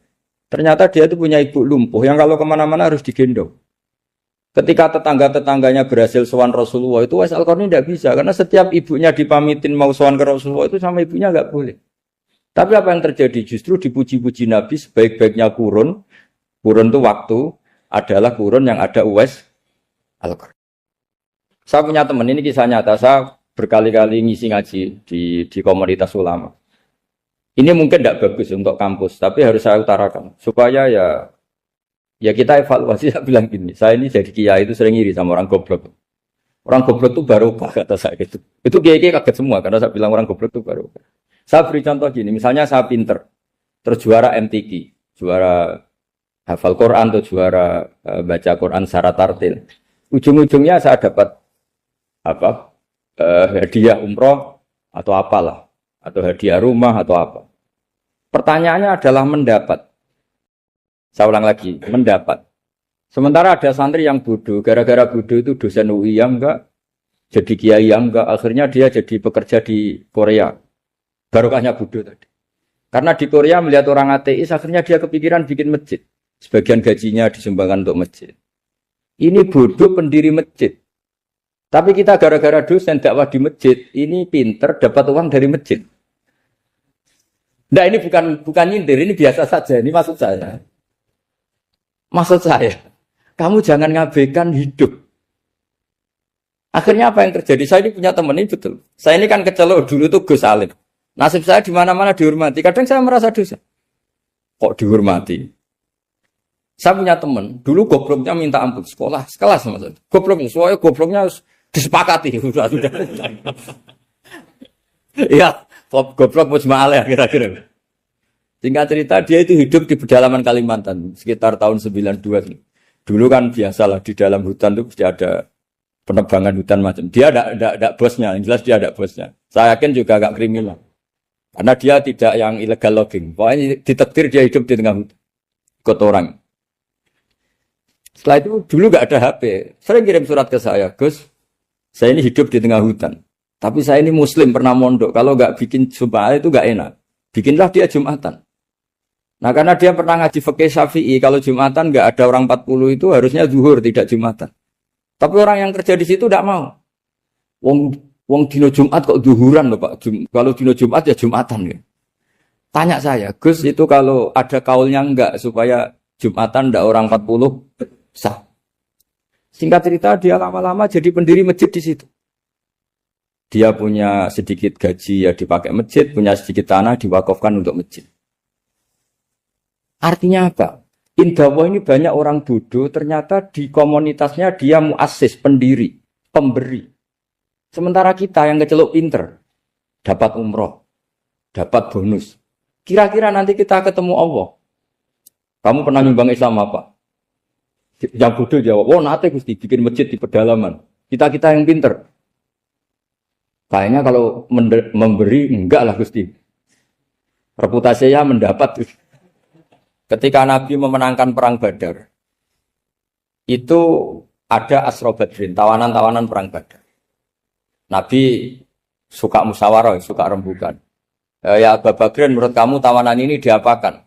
Ternyata dia itu punya ibu lumpuh yang kalau kemana-mana harus digendong. Ketika tetangga-tetangganya berhasil sowan Rasulullah itu Uwais Al-Qarni tidak bisa. Karena setiap ibunya dipamitin mau sowan ke Rasulullah itu sama ibunya nggak boleh. Tapi apa yang terjadi? Justru dipuji-puji Nabi sebaik-baiknya kurun. Kurun itu waktu adalah kurun yang ada Uwais Al-Qarni. Saya punya teman, ini kisah nyata. Saya berkali-kali ngisi ngaji di komunitas ulama. Ini mungkin tidak bagus untuk kampus, tapi harus saya utarakan supaya ya kita evaluasi. Saya bilang gini, saya ini jadi kiai itu sering iri sama orang goblok. Orang goblok itu barokah kata saya gitu. Itu kiai kaget semua karena saya bilang orang goblok itu barokah. Saya beri contoh gini, misalnya saya pinter, terus juara MTQ, juara hafal Quran atau juara baca Quran secara tartil. Ujung-ujungnya saya dapat hadiah umroh atau apalah, atau hadiah rumah atau apa. Pertanyaannya adalah mendapat. Saya ulang lagi, mendapat. Sementara ada santri yang bodoh, gara-gara bodoh itu dosen UI yang enggak, jadi kiai yang enggak, akhirnya dia jadi pekerja di Korea. Barokahnya bodoh tadi. Karena di Korea melihat orang ateis, akhirnya dia kepikiran bikin masjid. Sebagian gajinya disumbangkan untuk masjid. Ini bodoh pendiri masjid. Tapi kita gara-gara dosen dakwah di masjid, ini pinter dapat uang dari masjid. Nah ini bukan nyindir, ini biasa saja, ini maksud saya. Maksud saya, kamu jangan ngabaikan hidup. Akhirnya apa yang terjadi? Saya ini punya teman ini betul. Saya ini kan kecelok dulu tuh Gus Salim. Nasib saya di mana-mana dihormati. Kadang saya merasa dosa. Kok dihormati? Saya punya teman, dulu gobloknya minta ampun sekolah, sekelas maksudnya. Gobloknya, soalnya gobloknya harus disepakati. Sudah. Iya, goblok mujma'alah kira-kira. Singkat cerita, dia itu hidup di pedalaman Kalimantan sekitar tahun 92. Dulu kan biasalah di dalam hutan itu pasti ada penebangan hutan macam. Dia ada bosnya, yang jelas dia ada bosnya. Saya yakin juga agak kriminal. Karena dia tidak yang illegal logging. Pokoknya ditakdir dia hidup di tengah hutan. Ikut orang. Setelah itu dulu gak ada HP. Sering kirim surat ke saya, Gus, saya ini hidup di tengah hutan. Tapi saya ini muslim, pernah mondok. Kalau gak bikin Jumat itu gak enak. Bikinlah dia Jumatan. Nah karena dia pernah ngaji fikih Syafi'i, kalau Jumatan gak ada orang 40 itu harusnya zuhur, tidak Jumatan. Tapi orang yang kerja di situ tidak mau. Wong dino Jumat kok zuhuran loh Pak. Kalau dino Jumat ya Jumatan ya. Tanya saya, Gus itu kalau ada kaulnya enggak supaya Jumatan enggak orang 40 sah. Singkat cerita dia lama-lama jadi pendiri masjid di situ. Dia punya sedikit gaji ya dipakai masjid, punya sedikit tanah diwakafkan untuk masjid. Artinya apa? Indawa ini banyak orang bodoh, ternyata di komunitasnya dia muassis, pendiri, pemberi. Sementara kita yang keceluk pinter, dapat umroh, dapat bonus. Kira-kira nanti kita ketemu Allah. Kamu pernah nyumbang Islam apa? Yang bodoh jawab, oh nanti Gusti bikin masjid di pedalaman. Kita yang pinter. Kayaknya kalau memberi, enggak lah Gusti. Reputasinya mendapat. Ketika Nabi memenangkan perang Badar, itu ada Asra Badrin, tawanan-tawanan perang Badar. Nabi suka musyawarah, suka rembukan. Ya Abu Bakrin, menurut kamu tawanan ini diapakan?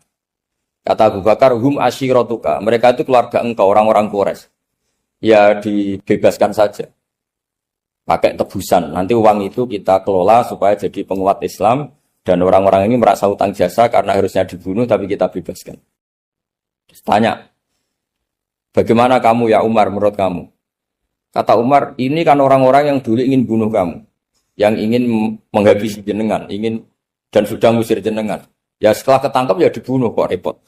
Kata Abu Bakar, hum asyiratuka. Mereka itu keluarga engkau, orang-orang Quraisy. Ya dibebaskan saja. Pakai tebusan. Nanti uang itu kita kelola supaya jadi penguat Islam. Dan orang-orang ini merasa hutang jasa karena harusnya dibunuh, tapi kita bebaskan. Tanya, bagaimana kamu ya Umar menurut kamu? Kata Umar, ini kan orang-orang yang dulu ingin bunuh kamu. Yang ingin menghabisi jenengan, ingin dan sudah ngusir jenengan. Ya setelah ketangkep ya dibunuh, kok repot.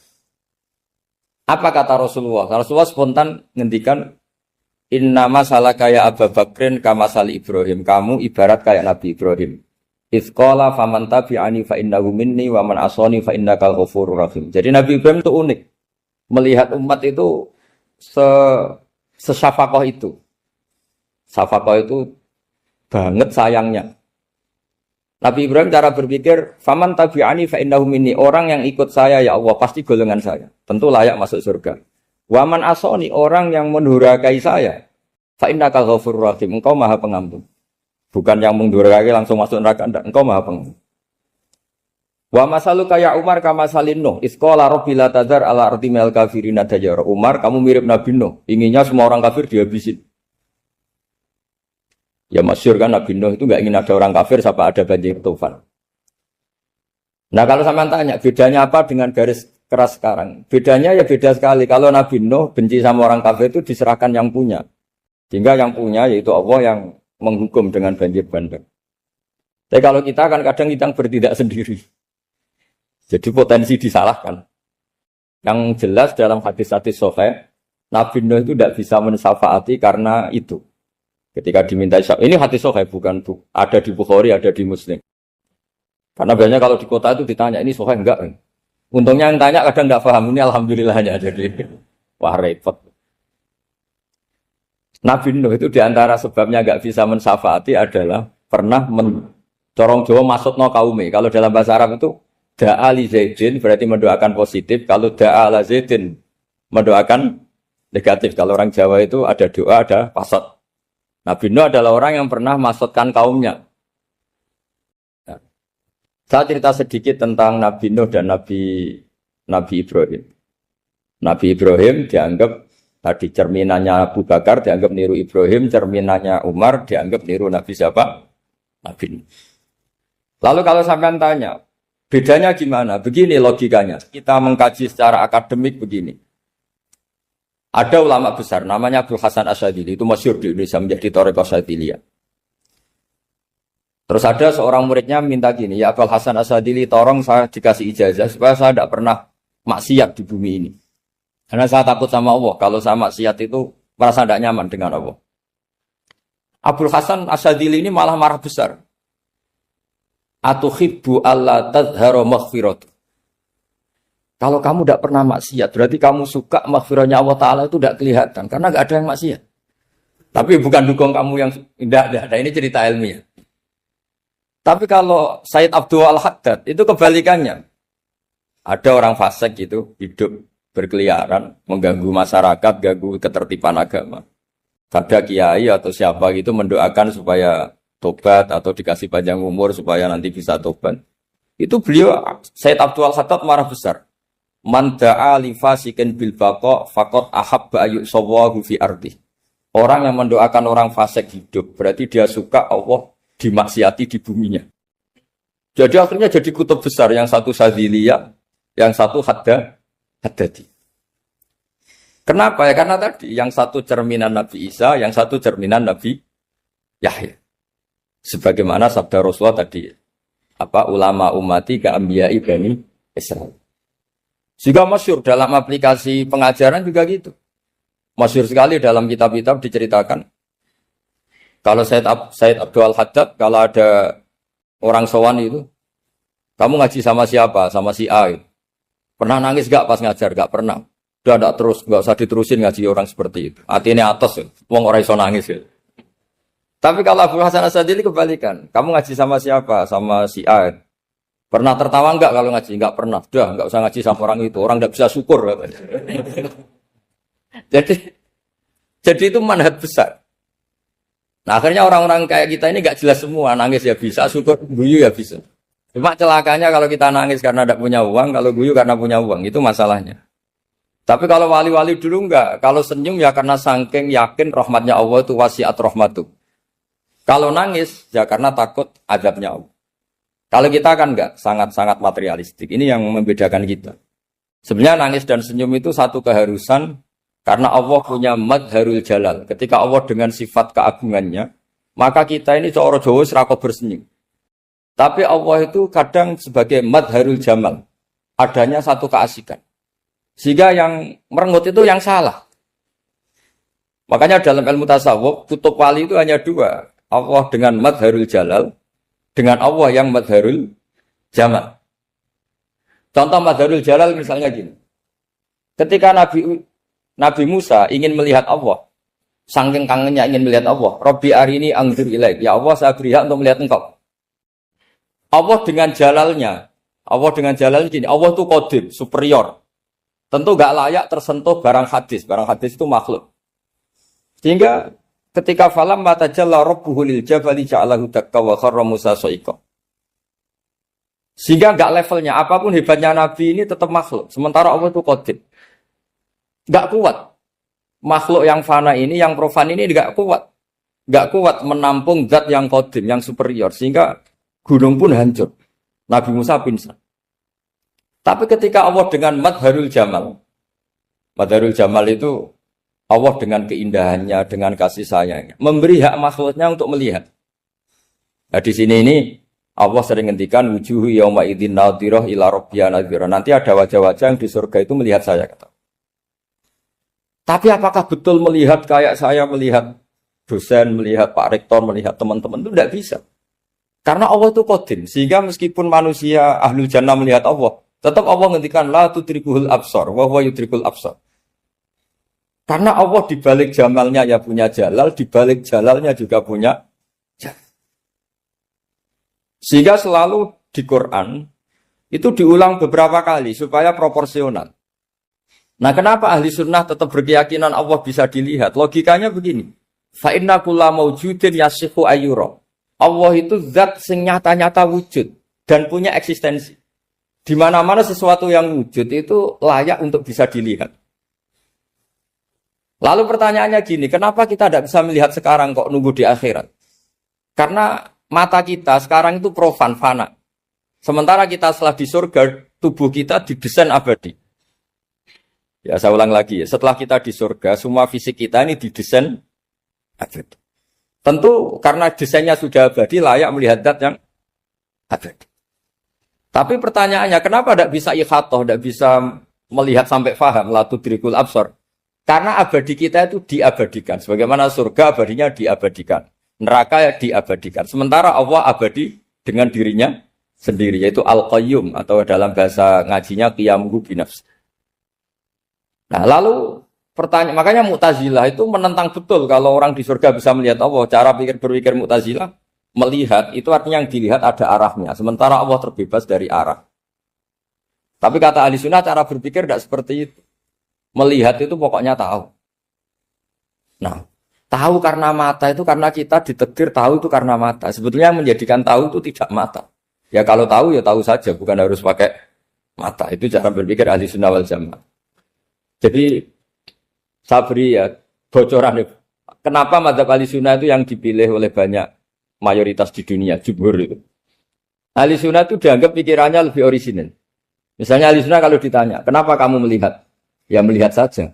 Apa kata Rasulullah? Rasulullah spontan ngendikan, innama salaka ya Abu Bakrin kama sali Ibrahim. Kamu ibarat kayak Nabi Ibrahim. Izqala faman tabi'ani fa innahu minni wa man asani fa innakal ghafurur rahim. Jadi Nabi Ibrahim itu unik. Melihat umat itu sesyafakoh itu. Syafakoh itu banget sayangnya. Nabi Ibrahim cara berpikir, faman tabi'ani fa innahu minni. Orang yang ikut saya ya Allah pasti golongan saya. Tentu layak masuk surga. Wa man asani, orang yang mendurhakai saya, fa innakal ghafurur rahim. Engkau Maha Pengampun. Bukan yang mendurhakai langsung masuk neraka, enggak. Engkau Maha Pengampun. Wa masalu kaya Umar kama salin Nuh. Isqala rabbi la tadzar ala ardi minal kafirin dajjara. Umar, kamu mirip Nabi Nuh. Inginnya semua orang kafir dihabisin. Ya masyhur kan Nabi Nuh itu enggak ingin ada orang kafir sampai ada banjir tufan. Nah kalau sampean tanya, bedanya apa dengan garis keras sekarang? Bedanya ya beda sekali. Kalau Nabi Nuh benci sama orang kafir itu diserahkan yang punya. Sehingga yang punya yaitu Allah yang menghukum dengan banjir bandang. Tapi kalau kita kan kadang kita bertindak sendiri. Jadi potensi disalahkan. Yang jelas dalam hadis-hadis sahih, Nabi Nuh itu tidak bisa mensyafaati karena itu. Ketika diminta syafaat, ini hadis sahih bukan ada di Bukhari, ada di Muslim. Karena biasanya kalau di kota itu ditanya, ini sahih enggak? Untungnya yang tanya kadang enggak paham, ini alhamdulillahnya. Jadi wah repot. Nabi Nuh itu diantara sebabnya nggak bisa mensyafaati adalah pernah corong Jawa maksudno kaume. Kalau dalam bahasa Arab itu da'a li Zaidin berarti mendoakan positif. Kalau da'a la Zaidin mendoakan negatif. Kalau orang Jawa itu ada doa, ada pasot. Nabi Nuh adalah orang yang pernah maksudkan kaumnya. Nah, saya cerita sedikit tentang Nabi Nuh dan Nabi Ibrahim. Nabi Ibrahim dianggap tadi cerminannya Abu Bakar dianggap niru Ibrahim, cerminannya Umar dianggap niru Nabi siapa? Nabi. Lalu kalau sampean tanya, bedanya gimana? Begini logikanya. Kita mengkaji secara akademik begini. Ada ulama besar namanya Abdul Hasan Asyadzili, itu masyhur di Indonesia menjadi Thariqah Asyadziliyah. Terus ada seorang muridnya minta gini, ya Abdul Hasan Asyadzili, tolong saya dikasih ijazah supaya saya tidak pernah maksiat di bumi ini. Karena saya takut sama Allah. Kalau saya maksiat itu merasa tidak nyaman dengan Allah. Abdul Hasan Asyadzili ini malah marah besar. Atuhibbu alla tadhhara maghfiratu. Kalau kamu tidak pernah maksiat, berarti kamu suka maghfirahnya Allah Ta'ala itu tidak kelihatan. Karena tidak ada yang maksiat. Tapi bukan dukung kamu yang tidak ada. Ini cerita ilmiah. Tapi kalau Said Abdul Al-Haddad, itu kebalikannya. Ada orang fasik gitu, hidup berkeliaran, mengganggu masyarakat, ganggu ketertiban agama. Ada kiai atau siapa gitu mendoakan supaya tobat atau dikasih panjang umur supaya nanti bisa tobat. Itu beliau, Said Abdul Al-Haddad marah besar. Man da'a li fasikin bil baqa faqad ahabba ayyusawahu fi ardi. Orang yang mendoakan orang fasik hidup, berarti dia suka Allah dimaksiati di buminya. Jadi akhirnya jadi kutub besar, yang satu Sadziliyah, yang satu Haddadi. Kenapa ya? Karena tadi yang satu cerminan Nabi Isa, yang satu cerminan Nabi Yahya. Sebagaimana sabda Rasulullah tadi, ulama ummati ka ambiyai bani Israil. Juga masyhur dalam aplikasi pengajaran juga gitu. Masyhur sekali dalam kitab-kitab diceritakan. Kalau Said Abdul Haddad, kalau ada orang sowan itu, kamu ngaji sama siapa? Sama si A. Itu. Pernah nangis gak pas ngajar? Gak pernah. Udah gak terus, gak usah diterusin ngaji orang seperti itu. Hatinya atas, wong orang iso nangis. Ya. Tapi kalau Abu Hasan Asyadzili kebalikan. Kamu ngaji sama siapa? Sama si A. Pernah tertawa enggak kalau ngaji? Enggak pernah. Udah, enggak usah ngaji sama orang itu. Orang enggak bisa syukur. jadi itu manhaj besar. Nah, akhirnya orang-orang kayak kita ini enggak jelas semua. Nangis ya bisa, syukur, guyu ya bisa. Cuma celakanya kalau kita nangis karena enggak punya uang, kalau guyu karena punya uang. Itu masalahnya. Tapi kalau wali-wali dulu enggak. Kalau senyum ya karena saking yakin rahmatnya Allah itu wasiat rahmatu. Kalau nangis, ya karena takut azabnya Allah. Kalau kita kan enggak, sangat-sangat materialistik. Ini yang membedakan kita. Sebenarnya nangis dan senyum itu satu keharusan, karena Allah punya madharul jalal. Ketika Allah dengan sifat keagungannya, maka kita ini seorang Jawa serako bersenyum. Tapi Allah itu kadang sebagai madharul jamal. Adanya satu keasikan. Sehingga yang merengut itu yang salah. Makanya dalam ilmu tasawuf, kutub wali itu hanya dua. Allah dengan madharul jalal, dengan Allah yang madharul jamal. Contoh madharul jalal misalnya gini. Ketika Nabi Musa ingin melihat Allah, saking kangennya ingin melihat Allah, Rabbi arini anzur ilaik. Ya Allah, saya beri hak untuk melihat engkau. Allah dengan jalalnya gini, Allah itu qadim, superior. Tentu gak layak tersentuh barang hadis. Barang hadis itu makhluk. Sehingga ketika falam matajalla rabbuhu lil jabali ja'alahu dakka wa kharra Musa sa'iqa. Sehingga enggak levelnya apapun hebatnya Nabi ini tetap makhluk. Sementara Allah itu qadim. Enggak kuat. Makhluk yang fana ini, yang profan ini enggak kuat. Enggak kuat menampung zat yang qadim, yang superior. Sehingga gunung pun hancur. Nabi Musa pingsan. Tapi ketika Allah dengan madharul jamal itu Allah dengan keindahannya, dengan kasih sayangnya, memberi hak makhluknya untuk melihat. Nah di sini ini Allah sering ngendikan wujuhu yauma idzin nadhirah ila rabbiha nadhirah. Nanti ada wajah-wajah yang di surga itu melihat saya kata. Tapi apakah betul melihat kayak saya melihat dosen, melihat Pak Rektor, melihat teman-teman itu tidak bisa. Karena Allah itu qadim, sehingga meskipun manusia ahlul jannah melihat Allah, tetap Allah ngendikan la tudrikuhul absar wa huwa yudrikul absar. Karena Allah di balik jamalnya ya punya jalal, di balik jalalnya juga punya jalal. Sehingga selalu di Quran itu diulang beberapa kali supaya proporsional. Nah, kenapa ahli sunnah tetap berkeyakinan Allah bisa dilihat? Logikanya begini. Fa inna kulla maujudin yasihu ayyura. Allah itu zat sing nyata-nyata wujud dan punya eksistensi. Di mana-mana sesuatu yang wujud itu layak untuk bisa dilihat. Lalu pertanyaannya gini, kenapa kita tidak bisa melihat sekarang kok nunggu di akhirat? Karena mata kita sekarang itu profan, fana. Sementara kita setelah di surga, tubuh kita didesain abadi. Ya saya ulang lagi ya, setelah kita di surga, semua fisik kita ini didesain abadi. Tentu karena desainnya sudah abadi, layak melihat zat yang abadi. Tapi pertanyaannya, kenapa tidak bisa ikhatoh, tidak bisa melihat sampai faham, la tudrikul absar? Karena abadi kita itu diabadikan. Sebagaimana surga abadinya diabadikan. Neraka ya diabadikan. Sementara Allah abadi dengan dirinya sendiri. Yaitu Al-Qayyum. Atau dalam bahasa ngajinya Qiyamuhu binafs. Nah lalu pertanyaan, makanya Mu'tazilah itu menentang betul kalau orang di surga bisa melihat Allah. Cara berpikir Mu'tazilah, melihat itu artinya yang dilihat ada arahnya. Sementara Allah terbebas dari arah. Tapi kata ahli sunnah cara berpikir tidak seperti itu. Melihat itu pokoknya tahu. Nah, tahu karena mata itu karena kita ditakdir tahu itu karena mata. Sebetulnya yang menjadikan tahu itu tidak mata. Ya kalau tahu ya tahu saja, bukan harus pakai mata. Itu cara berpikir ahli sunnah wal jamaah. Jadi saya beri ya bocoran. Kenapa mazhab ahli sunnah itu yang dipilih oleh banyak mayoritas di dunia, jumhur itu. Ahli sunnah itu dianggap pikirannya lebih orisinal. Misalnya ahli sunnah kalau ditanya, kenapa kamu melihat? Ya melihat saja.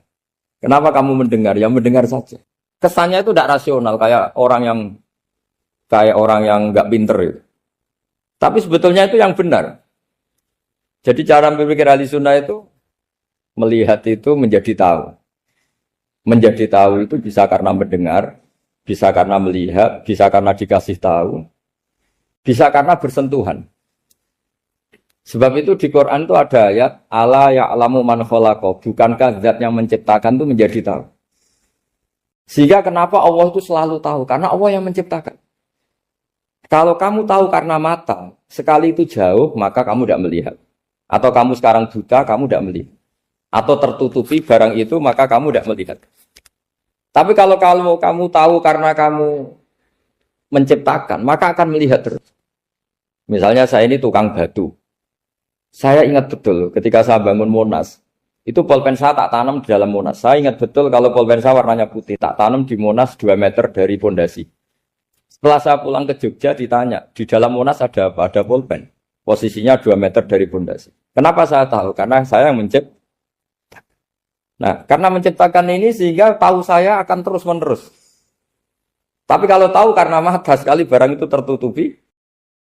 Kenapa kamu mendengar? Ya mendengar saja. Kesannya itu tidak rasional, kayak orang yang nggak pinter itu. Tapi sebetulnya itu yang benar. Jadi cara berpikir ahli sunnah itu melihat itu menjadi tahu. Menjadi tahu itu bisa karena mendengar, bisa karena melihat, bisa karena dikasih tahu, bisa karena bersentuhan. Sebab itu di Quran itu ada ayat ala ya'lamu man khalaqa, bukankah zat yang menciptakan itu menjadi tahu. Sehingga kenapa Allah itu selalu tahu? Karena Allah yang menciptakan. Kalau kamu tahu karena mata, sekali itu jauh, maka kamu tidak melihat. Atau kamu sekarang buta, kamu tidak melihat. Atau tertutupi barang itu, maka kamu tidak melihat. Tapi kalau kamu tahu karena kamu menciptakan, maka akan melihat terus. Misalnya saya ini tukang batu. Saya ingat betul ketika saya bangun Monas, itu polpen saya tak tanam di dalam Monas. Saya ingat betul kalau polpen saya warnanya putih, tak tanam di Monas 2 meter dari pondasi. Setelah saya pulang ke Jogja ditanya, di dalam Monas ada apa? Ada polpen. Posisinya 2 meter dari pondasi. Kenapa saya tahu? Karena saya yang menciptakan. Nah, karena menciptakan ini sehingga tahu saya akan terus menerus. Tapi kalau tahu karena mata sekali barang itu tertutupi,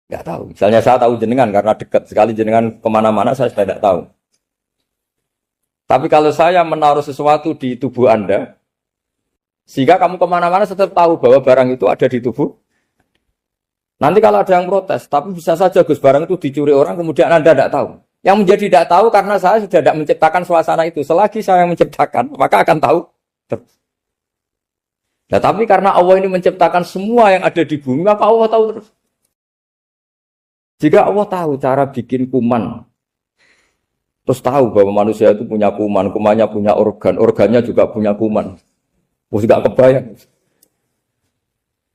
nggak tahu. Misalnya saya tahu jenengan karena dekat sekali jenengan kemana-mana saya sudah tidak tahu. Tapi kalau saya menaruh sesuatu di tubuh Anda, sehingga kamu kemana-mana tetap tahu bahwa barang itu ada di tubuh. Nanti kalau ada yang protes, tapi bisa saja Gus barang itu dicuri orang kemudian Anda tidak tahu. Yang menjadi tidak tahu karena saya sudah tidak menciptakan suasana itu. Selagi saya yang menciptakan, maka akan tahu. Nah, tapi karena Allah ini menciptakan semua yang ada di bumi, maka Allah tahu terus. Jika Allah tahu cara bikin kuman, terus tahu bahwa manusia itu punya kuman, kumannya punya organ, organnya juga punya kuman. Mesti gak kebayang.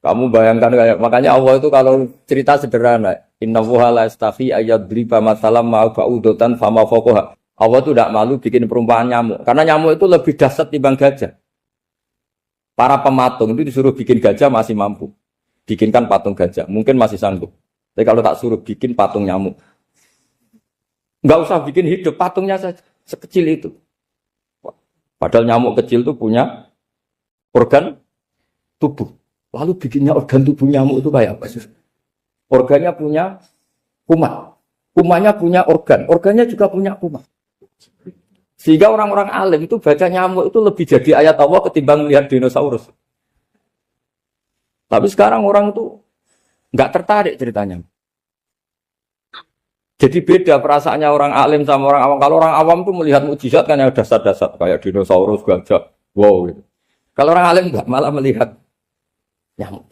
Kamu bayangkan kayak, makanya Allah itu kalau cerita sederhana, innallaha la yastahi ayyadriba mathalam ma ba'udatan fama fawqaha. Allah itu tidak malu bikin perumpamaan nyamuk, karena nyamuk itu lebih dahsyat timbang gajah. Para pematung itu disuruh bikin gajah masih mampu. Bikinkan patung gajah, mungkin masih sanggup. Tapi kalau tak suruh bikin patung nyamuk, nggak usah bikin hidup, patungnya saja sekecil itu. Padahal nyamuk kecil itu punya organ tubuh. Lalu bikinnya organ tubuh nyamuk itu kayak apa sih? Organnya punya kuman, kumannya punya organ, organnya juga punya kuman. Sehingga orang-orang alim itu baca nyamuk itu lebih jadi ayat Allah ketimbang melihat dinosaurus. Tapi sekarang orang itu nggak tertarik ceritanya. Jadi beda perasaannya orang alim sama orang awam. Kalau orang awam tuh melihat mukjizat kan yang dasar-dasar kayak dinosaurus, gajah, wow gitu. Kalau orang alim nggak, malah melihat nyamuk.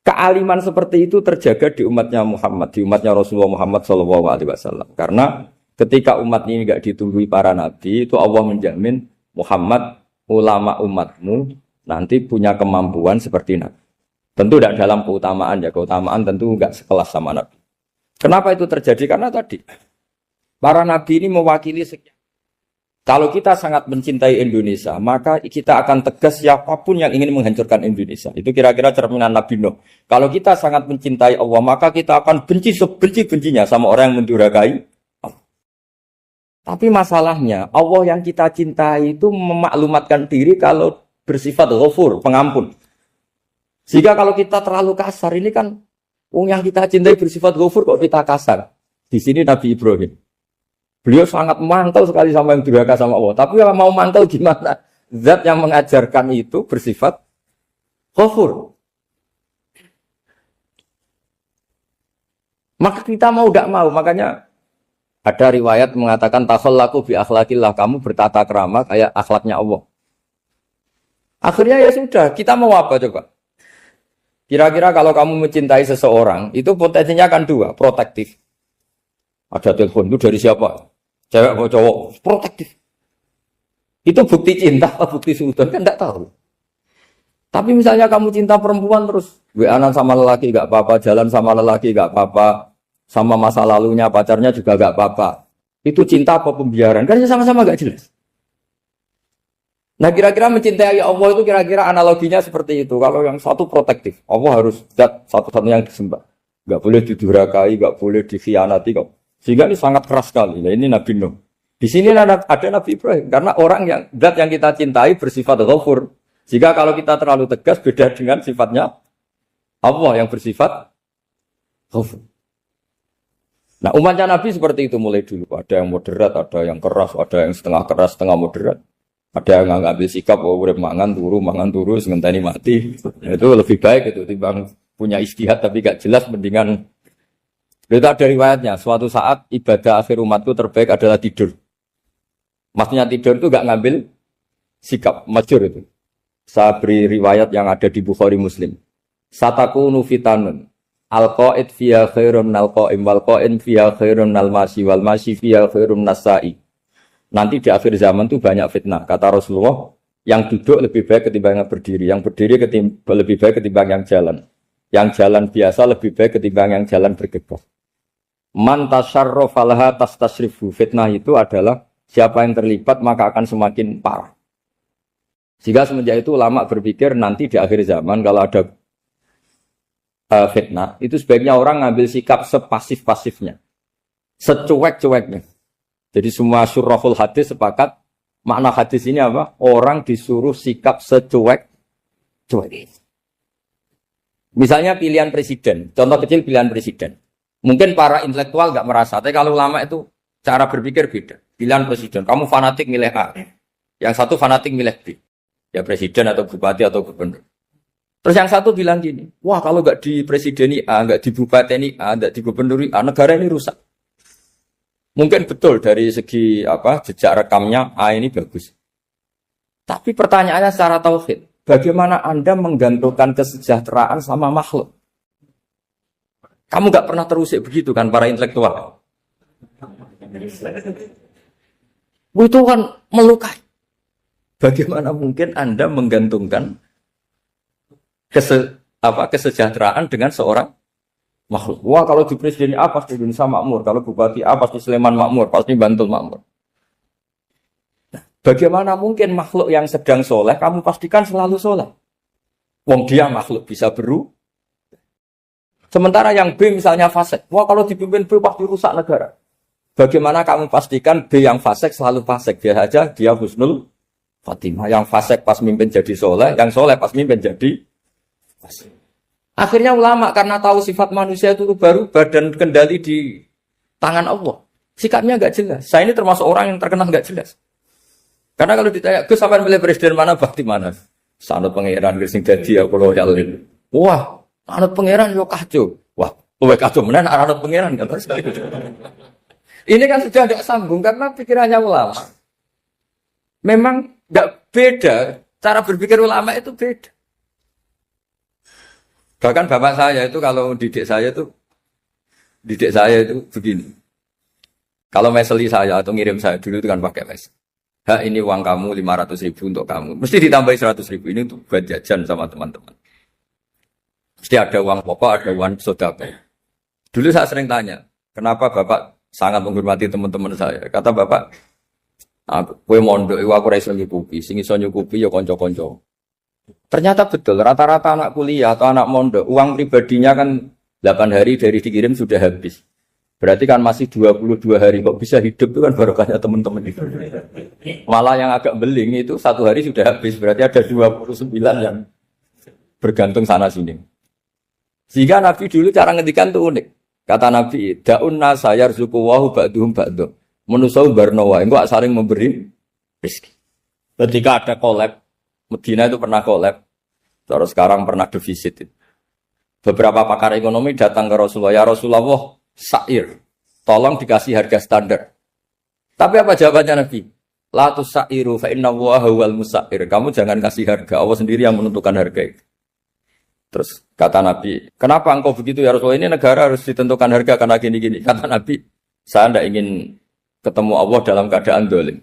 Kealiman seperti itu terjaga di umatnya Muhammad, di umatnya Rasulullah Muhammad SAW. Karena ketika umat ini nggak ditumbuhi para nabi, itu Allah menjamin Muhammad, ulama umatmu nanti punya kemampuan seperti nabi. Tentu tidak dalam keutamaan ya, keutamaan tentu nggak sekelas sama nabi. Kenapa itu terjadi? Karena tadi para nabi ini mewakili sekian. Kalau kita sangat mencintai Indonesia, maka kita akan tegas siapapun yang ingin menghancurkan Indonesia. Itu kira-kira cerminan Nabi Nuh. Kalau kita sangat mencintai Allah, maka kita akan benci sebenci-bencinya sama orang yang mendurhakai Allah. Tapi masalahnya, Allah yang kita cintai itu memaklumatkan diri kalau bersifat ghafur, pengampun. Sehingga kalau kita terlalu kasar, ini kan yang kita cintai bersifat ghafur kok kita kasar. Di sini Nabi Ibrahim. Beliau sangat mantau sekali sama yang durhaka sama Allah. Tapi kalau mau mantau gimana? Zat yang mengajarkan itu bersifat ghafur. Maka kita mau tidak mau. Makanya ada riwayat mengatakan takhallaku bi akhlaqillah, kamu bertata krama kayak akhlaknya Allah. Akhirnya ya sudah, kita mau apa coba? Kira-kira kalau kamu mencintai seseorang, itu potensinya akan dua, protektif. Ada telepon, itu dari siapa? Cewek atau cowok? Protektif. Itu bukti cinta atau bukti suudon? Kan tidak tahu. Tapi misalnya kamu cinta perempuan terus, WA-an sama lelaki gak apa-apa, jalan sama lelaki gak apa-apa, sama masa lalunya pacarnya juga gak apa-apa. Itu cinta apa pembiaran? Kan sama-sama gak jelas. Nah kira-kira mencintai Allah itu kira-kira analoginya seperti itu. Kalau yang satu protektif, Allah harus zat satu-satunya yang disembah. nggak boleh didurhakai, nggak boleh dikhianati kok. Sehingga ini sangat keras sekali. Nah, ini Nabi Nuh. Di sini ada Nabi Ibrahim karena orang yang zat yang kita cintai bersifat ghafur. Jika kalau kita terlalu tegas beda dengan sifatnya Allah yang bersifat ghafur. Nah, umatnya Nabi seperti itu mulai dulu. Ada yang moderat, ada yang keras, ada yang setengah keras, setengah moderat. Ada yang ngambil sikap, urip mangan turu, ngenteni mati. Itu lebih baik itu timbang punya istihad tapi gak jelas, mendingan. Itu ada riwayatnya. Suatu saat ibadah akhir umatku terbaik adalah tidur. Maksudnya tidur itu gak ngambil sikap, majur itu. Saya beri riwayat yang ada di Bukhari Muslim. Satakunu fitanun. Al-qa'id fiya khairun nal-qa'im wal-qa'in fiya khairun nal-masi wal-masi fiya khairun nas-sa'i. Nanti di akhir zaman itu banyak fitnah. Kata Rasulullah, yang duduk lebih baik ketimbang yang berdiri. Yang berdiri lebih baik ketimbang yang jalan. Yang jalan biasa lebih baik ketimbang yang jalan bergegas. Man tasyarrafa laha tastasrifu. Fitnah itu adalah siapa yang terlibat maka akan semakin parah. Sehingga semenjak itu ulama berpikir nanti di akhir zaman kalau ada fitnah, itu sebaiknya orang ngambil sikap sepasif-pasifnya. Secuek-cueknya. Jadi semua syurahul hadis sepakat, makna hadis ini apa? Orang disuruh sikap secuek-cuek. Misalnya pilihan presiden, contoh kecil pilihan presiden. Mungkin para intelektual nggak merasa, tapi kalau ulama itu cara berpikir beda. Pilihan presiden, kamu fanatik milih A, yang satu fanatik milih B. Ya presiden atau bupati atau gubernur. Terus yang satu bilang gini, wah kalau nggak di presideni A, nggak di bupati A, nggak di gubernur A, negara ini rusak. Mungkin betul dari segi jejak rekamnya A ini bagus. Tapi pertanyaannya secara tauhid, bagaimana Anda menggantungkan kesejahteraan sama makhluk? Kamu nggak pernah terusik begitu kan para intelektual? Itu kan melukai. Bagaimana mungkin Anda menggantungkan kesejahteraan dengan seorang makhluk? Wah kalau di presiden A pasti Indonesia makmur, kalau bupati A pasti Sleman makmur, pasti Bantul makmur. Nah, bagaimana mungkin makhluk yang sedang soleh kamu pastikan selalu soleh? Wong dia makhluk bisa berubah. Sementara yang B misalnya fasik, wah kalau dipimpin B pasti rusak negara. Bagaimana kamu pastikan B yang fasik selalu fasik? Biar saja dia husnul Fatimah. Yang fasik pas mimpin jadi soleh, yang soleh pas mimpin jadi fasik. Akhirnya ulama karena tahu sifat manusia itu baru badan kendali di tangan Allah. Sikapnya nggak jelas. Saya ini termasuk orang yang terkenal nggak jelas. Karena kalau ditanya, Gus sampean milih presiden mana, bakti mana? Sanut pangeran sing dadi aku loyal. Wah, anut pangeran yo kacau. Wah, luwih kacau menan anut pangeran kan. Ini kan sudah tidak sambung karena pikirannya ulama. Memang nggak beda, cara berpikir ulama itu beda. Bahkan bapak saya itu kalau didik saya itu begini. Kalau meseli saya atau ngirim saya dulu itu kan pakai mes. Ini uang kamu 500.000 untuk kamu. Mesti ditambahi 100.000 ini untuk buat jajan sama teman-teman. Mesti ada uang pokok, ada uang sodako. Dulu saya sering tanya, kenapa bapak sangat menghormati teman-teman saya? Kata bapak, kowe mondok iku aku ora iso nyukupi, sing iso nyukupi ya kanca-kanca. Ternyata betul, rata-rata anak kuliah atau anak mondok, uang pribadinya kan 8 hari dari dikirim sudah habis. Berarti kan masih 22 hari kok bisa hidup itu kan barokahnya teman-teman itu. Malah yang agak beling itu 1 hari sudah habis, berarti ada 29 yang bergantung sana sini. Sehingga Nabi dulu cara ngendikan tuh unik. Kata Nabi, da'un nasa yarzuqu wahu ba'duhum ba'du. Manusa barnawa, engko saling memberi rezeki. Ketika ada collab, Medina itu pernah collab, terus sekarang pernah defisit. Beberapa pakar ekonomi datang ke Rasulullah, ya Rasulullah, sa'ir, tolong dikasih harga standar. Tapi apa jawabannya Nabi? La tusairu fa inna Allaha huwal musair. Kamu jangan kasih harga, Allah sendiri yang menentukan harga itu. Terus kata Nabi, kenapa engkau begitu ya Rasulullah? Ini negara harus ditentukan harga karena gini-gini. Kata Nabi, saya tidak ingin ketemu Allah dalam keadaan dolim.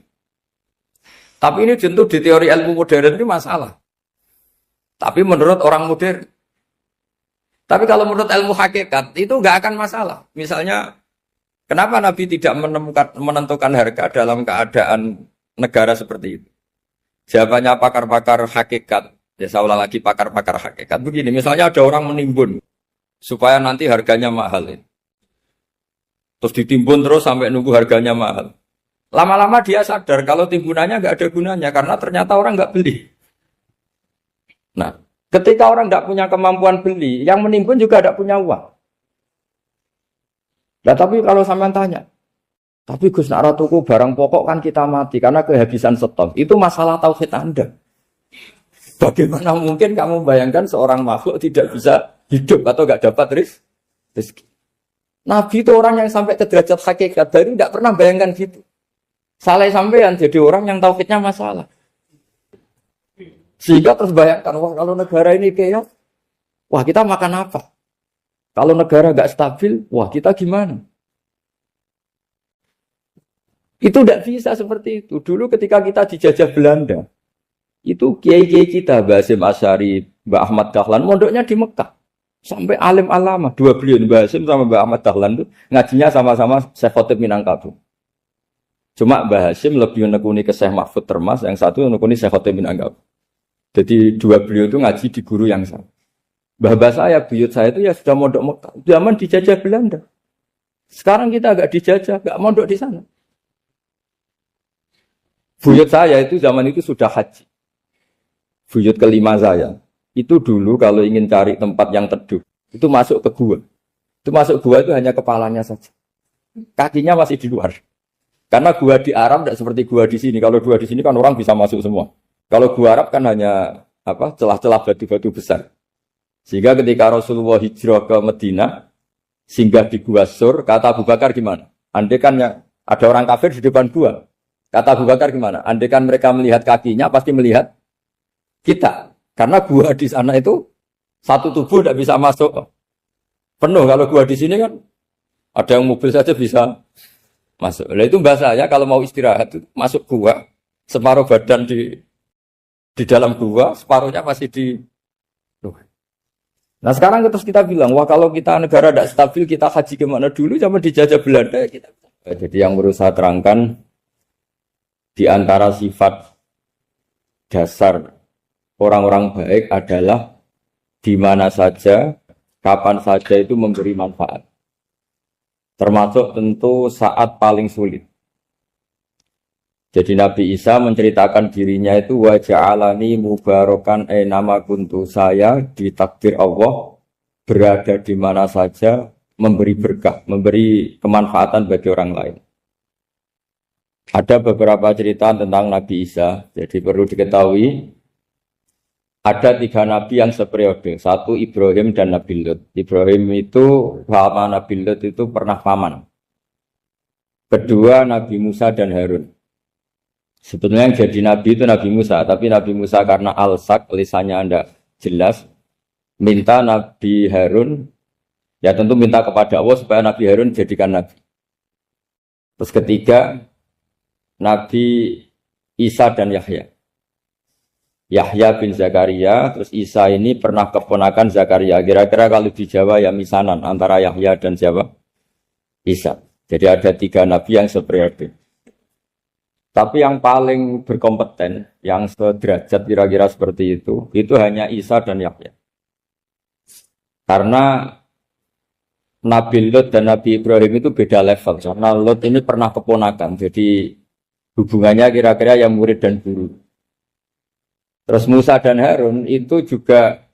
Tapi ini tentu di teori ilmu modern ini masalah. Tapi menurut orang modern. Tapi kalau menurut ilmu hakikat itu nggak akan masalah. Misalnya, kenapa Nabi tidak menentukan harga dalam keadaan negara seperti itu? Jawabannya pakar-pakar hakikat. Ya saya ulang lagi pakar-pakar hakikat. Begini, misalnya ada orang menimbun. supaya nanti harganya mahal. Terus ditimbun terus sampai nunggu harganya mahal. Lama-lama dia sadar kalau timbunannya nggak ada gunanya karena ternyata orang nggak beli. Nah, ketika orang nggak punya kemampuan beli, yang menimbun juga nggak punya uang. Nah, tapi kalau sampean tanya, tapi Gus nak tuku barang pokok kan kita mati karena kehabisan stok. Itu masalah tauhid Anda. Bagaimana mungkin kamu bayangkan seorang makhluk tidak bisa hidup atau nggak dapat rezeki? Nabi itu orang yang sampai ke derajat hakikat baru tidak pernah bayangkan gitu. Salah sampean jadi orang yang tauhidnya masalah. Sehingga terus bayangkan, wah kalau negara ini kayak, wah kita makan apa? Kalau negara nggak stabil, wah kita gimana? Itu tidak bisa seperti itu. Dulu ketika kita dijajah Belanda, itu kiai-kiai kita, Mbah Hasyim Asy'ari, Mbah Ahmad Dahlan, mondoknya di Mekah. Sampai alim alama, dua beliau, Mbah Hasyim sama Mbah Ahmad Dahlan itu ngajinya sama-sama Syekh Khotib Minangkabau. Cuma Mbah Hasyim lebih menekuni ke Syekh Mahfud Termas, yang satu menekuni Syekh Khotib Minangkabau. Jadi dua beliau itu ngaji di guru yang sama. Mbah saya, buyut saya itu ya sudah mondok Mekah. Zaman dijajah Belanda. Sekarang kita agak dijajah, agak mondok di sana. Buyut saya itu zaman itu sudah haji. Buyut kelima saya. Itu dulu kalau ingin cari tempat yang teduh, itu masuk ke gua. Itu masuk gua itu hanya kepalanya saja. Kakinya masih di luar. Karena gua di Arab tidak seperti gua di sini. Kalau gua di sini kan orang bisa masuk semua. Kalau gua Arab kan hanya celah-celah batu-batu besar. Sehingga ketika Rasulullah hijrah ke Madinah, singgah di Gua Sur, kata Abu Bakar gimana? Andai kan ada orang kafir di depan gua. Kata Abu Bakar gimana? Andai kan mereka melihat kakinya, pasti melihat kita. Karena gua di sana itu satu tubuh tidak bisa masuk penuh. Kalau gua di sini kan ada yang mobil saja bisa masuk. Nah itu bahasa ya kalau mau istirahat itu masuk gua, separuh badan di dalam gua, separuhnya masih di. Nah sekarang terus kita bilang, wah kalau kita negara tidak stabil, kita haji kemana dulu zaman dijajah Belanda ya kita. Jadi yang berusaha terangkan di antara sifat dasar orang-orang baik adalah di mana saja, kapan saja itu memberi manfaat. Termasuk tentu saat paling sulit. Jadi Nabi Isa menceritakan dirinya itu wa ja'alani mubarakan nama kuntu, saya ditakdir Allah berada di mana saja memberi berkah, memberi kemanfaatan bagi orang lain. Ada beberapa cerita tentang Nabi Isa, jadi perlu diketahui ada 3 nabi yang seperiode, satu Ibrahim dan Nabi Lut. Ibrahim itu sama Nabi Lut itu pernah paman. Kedua Nabi Musa dan Harun. Sebetulnya yang jadi nabi itu Nabi Musa, tapi Nabi Musa karena alsak, lisannya Anda jelas, minta Nabi Harun, ya tentu minta kepada Allah supaya Nabi Harun jadikan nabi. Terus ketiga, Nabi Isa dan Yahya. Yahya bin Zakaria, terus Isa ini pernah keponakan Zakaria. Kira-kira kalau di Jawa ya misanan antara Yahya dan Jawa Isa. Jadi ada 3 nabi yang seperiode. Tapi yang paling berkompeten, yang sederajat kira-kira seperti itu hanya Isa dan Yahya. Karena Nabi Lut dan Nabi Ibrahim itu beda level. Karena Lut ini pernah keponakan, jadi hubungannya kira-kira yang murid dan guru. Terus Musa dan Harun itu juga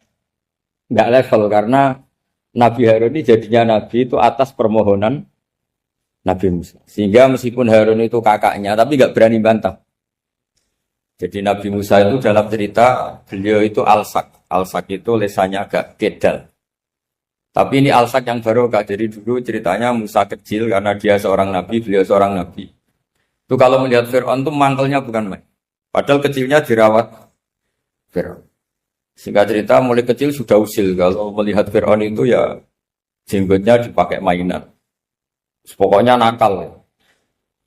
nggak level, karena Nabi Harun ini jadinya Nabi itu atas permohonan Nabi Musa. Sehingga meskipun Harun itu kakaknya, tapi nggak berani bantah. Jadi Nabi Musa itu dalam cerita, beliau itu alsak. Alsak itu lesannya agak kedal. Tapi ini alsak yang barokah. Jadi dulu ceritanya Musa kecil, karena dia seorang Nabi, beliau seorang Nabi. Itu kalau melihat Fir'aun itu mantelnya bukan main. Padahal kecilnya dirawat Fir'aun. Sehingga cerita mulai kecil sudah usil. Kalau melihat Fir'aun itu ya jenggotnya dipakai mainan. Pokoknya nakal.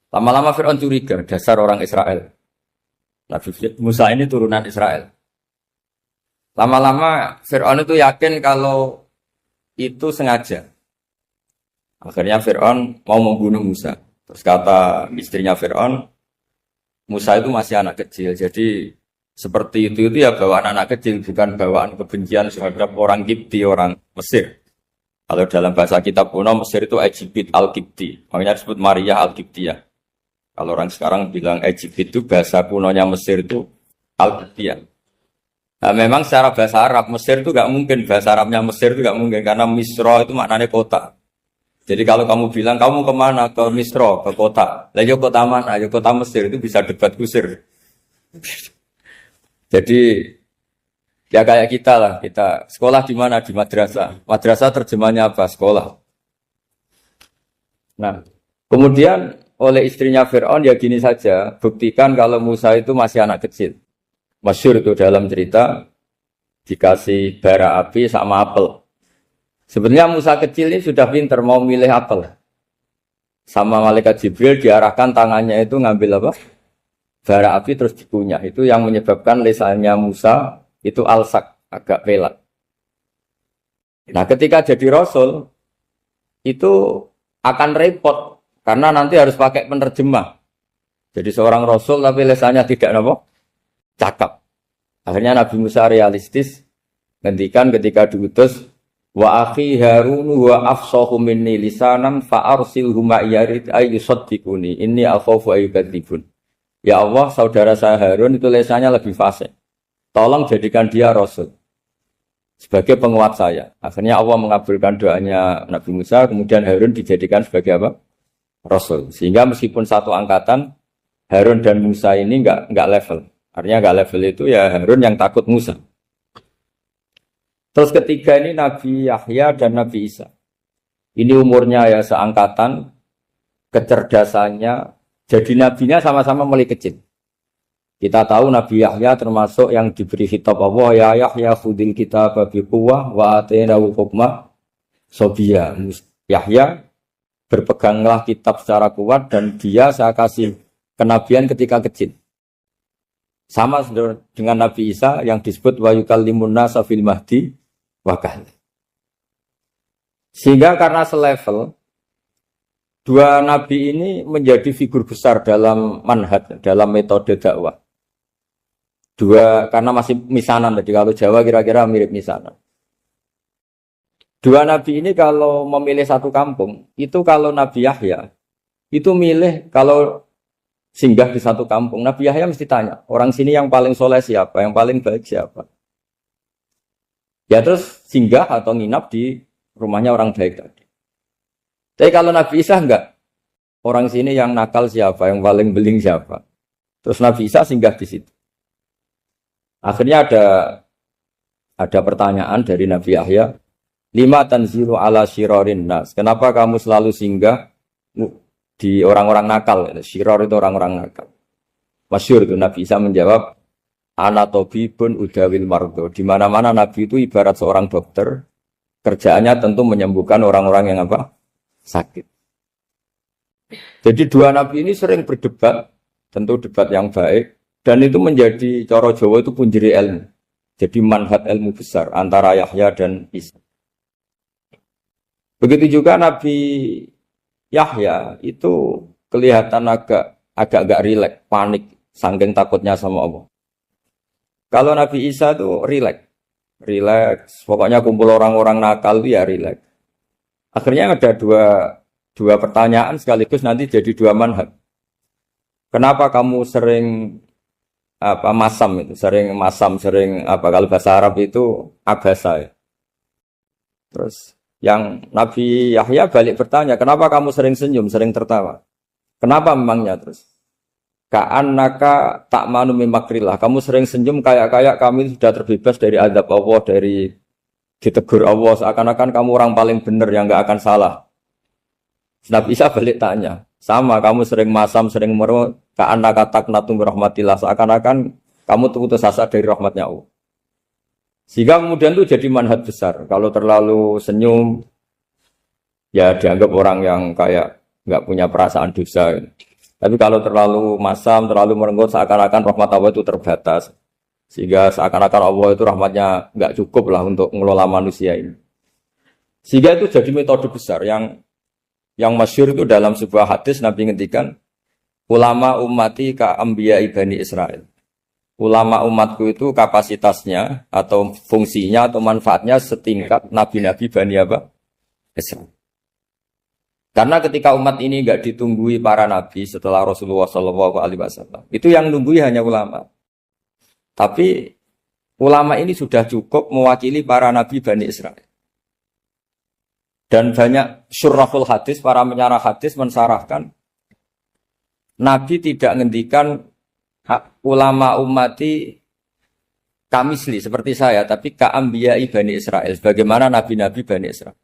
Lama-lama Fir'aun curiga, dasar orang Israel. Nabi Musa ini turunan Israel. Lama-lama Fir'aun itu yakin kalau itu sengaja. Akhirnya Fir'aun mau membunuh Musa. Terus kata istrinya Fir'aun, Musa itu masih anak kecil. Jadi seperti itu ya bawaan anak kecil, bukan bawaan kebencian terhadap orang Kipti, orang Mesir. Kalau dalam bahasa kitab kuno Mesir itu Egypt Al-Qibti. Makanya disebut Maria Al-Qibtiyah. Kalau orang sekarang bilang Egypt itu bahasa kunonya Mesir itu Al-Qibtiyah. Nah, memang secara bahasa Arab Mesir itu gak mungkin. Bahasa Arabnya Mesir itu gak mungkin. Karena Misro itu maknanya kota. Jadi kalau kamu bilang kamu kemana? Ke Misro, ke kota. Lagi kota mana? Ya kota Mesir itu bisa debat kusir. Jadi ya kayak kita lah, kita sekolah di mana? Di madrasah. Madrasah terjemahnya apa? Sekolah. Nah, kemudian oleh istrinya Fir'aun ya gini saja, buktikan kalau Musa itu masih anak kecil. Masyhur itu dalam cerita dikasih bara api sama apel. Sebenarnya Musa kecil ini sudah pinter mau milih apel. Sama malaikat Jibril diarahkan tangannya itu ngambil apa? Bara api terus dikunyah. Itu yang menyebabkan lisannya Musa itu alsak, agak pelat. Nah, ketika jadi rasul itu akan repot karena nanti harus pakai penerjemah. Jadi seorang rasul tapi lisannya tidak apa? Cakap. Akhirnya Nabi Musa realistis ngendikan ketika diutus wa akhi Harun wa afsahu minni lisanan fa arsilhu ma'iyarid ayyusaddiquni inni akhafu ayyukadzibun. Ya Allah, saudara saya Harun itu lisannya lebih fasih. Tolong jadikan dia rasul sebagai penguat saya. Akhirnya Allah mengabulkan doanya Nabi Musa, kemudian Harun dijadikan sebagai apa? Rasul. Sehingga meskipun satu angkatan, Harun dan Musa ini enggak level. Artinya enggak level itu ya Harun yang takut Musa. Terus ketiga ini Nabi Yahya dan Nabi Isa. Ini umurnya ya seangkatan, kecerdasannya, jadi nabinya sama-sama mulai kecil. Kita tahu Nabi Yahya termasuk yang diberi khitab Allah, ya Yahya khudil kitab bi quwwah wa atainahu hukma sobiyya. Yahya berpeganglah kitab secara kuat dan dia saya kasih kenabian ketika kecil. Sama dengan Nabi Isa yang disebut wa yukallimun nasa fil mahdi wa kahla. Sehingga karena selevel dua nabi ini menjadi figur besar dalam manhaj, dalam metode dakwah. Dua, karena masih misanan, jadi kalau Jawa kira-kira mirip misanan. Dua nabi ini kalau memilih satu kampung, itu kalau Nabi Yahya, itu milih kalau singgah di satu kampung, Nabi Yahya mesti tanya, orang sini yang paling soleh siapa, yang paling baik siapa. Ya terus singgah atau nginap di rumahnya orang baik tadi. Tapi kalau Nabi Isa enggak, orang sini yang nakal siapa, yang paling beling siapa. Terus Nabi Isa singgah di situ. Akhirnya ada pertanyaan dari Nabi Yahya, lima tanzilu ala syirarin nas. Kenapa kamu selalu singgah di orang-orang nakal? Syirar itu orang-orang nakal. Masyhur itu Nabi Isa menjawab, ana tabibun udawil mardo. Di mana-mana Nabi itu ibarat seorang dokter, kerjaannya tentu menyembuhkan orang-orang yang apa? Sakit. Jadi dua nabi ini sering berdebat, tentu debat yang baik, dan itu menjadi cara Jawa itu punjeri ilmu. Jadi manhaj ilmu besar antara Yahya dan Isa. Begitu juga Nabi Yahya itu kelihatan agak rileks, panik, saking takutnya sama Allah. Kalau Nabi Isa itu rileks, pokoknya kumpul orang-orang nakal itu ya rileks. Akhirnya ada dua pertanyaan sekaligus nanti jadi dua manhaj. Kenapa kamu sering sering kalau bahasa Arab itu abasa ya. Terus yang Nabi Yahya balik bertanya, kenapa kamu sering senyum, sering tertawa? Kenapa memangnya terus? Ka'annaka ta'manu min makrillah. Kamu sering senyum kayak kami sudah terbebas dari azab Allah, dari ditegur Allah, seakan-akan kamu orang paling benar yang gak akan salah. Nabi Isa balik tanya, sama kamu sering masam, sering merut, ka'annaka taqnatu min rahmatillah, seakan-akan kamu putus asa dari rahmatnya Allah. Sehingga kemudian itu jadi manhaj besar. Kalau terlalu senyum, ya dianggap orang yang kayak gak punya perasaan dosa. Tapi kalau terlalu masam, terlalu merenggut, seakan-akan rahmat Allah itu terbatas. Sehingga seakan-akan Allah itu rahmatnya nggak cukup lah untuk mengelola manusia ini. Sehingga itu jadi metode besar yang masyhur itu dalam sebuah hadis Nabi ngendikan, ulama ummati ka anbiya Bani Israil. Ulama umatku itu kapasitasnya atau fungsinya atau manfaatnya setingkat nabi-nabi Bani Israel. Karena ketika umat ini nggak ditunggui para nabi setelah Rasulullah SAW, itu yang nunggui hanya ulama. Tapi ulama ini sudah cukup mewakili para nabi Bani Israel. Dan banyak syurrahul hadis, para menyarah hadis mensarahkan, Nabi tidak ngendikan ulama umati kamisli seperti saya, tapi ka'ambiyai Bani Israel. Bagaimana nabi-nabi Bani Israel.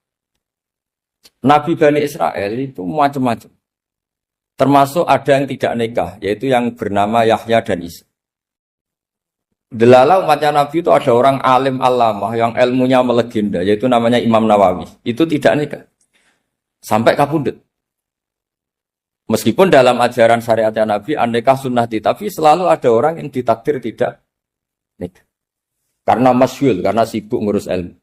Nabi Bani Israel itu macam-macam. Termasuk ada yang tidak nikah, yaitu yang bernama Yahya dan Isa. Delala umatnya Nabi itu ada orang alim allamah yang ilmunya melegenda, yaitu namanya Imam Nawawi. Itu tidak nikah. Sampai kapundut. Meskipun dalam ajaran syariatnya Nabi, an-nikah sunnati, tapi selalu ada orang yang ditakdir tidak nikah. Karena masyhul, karena sibuk ngurus ilmu.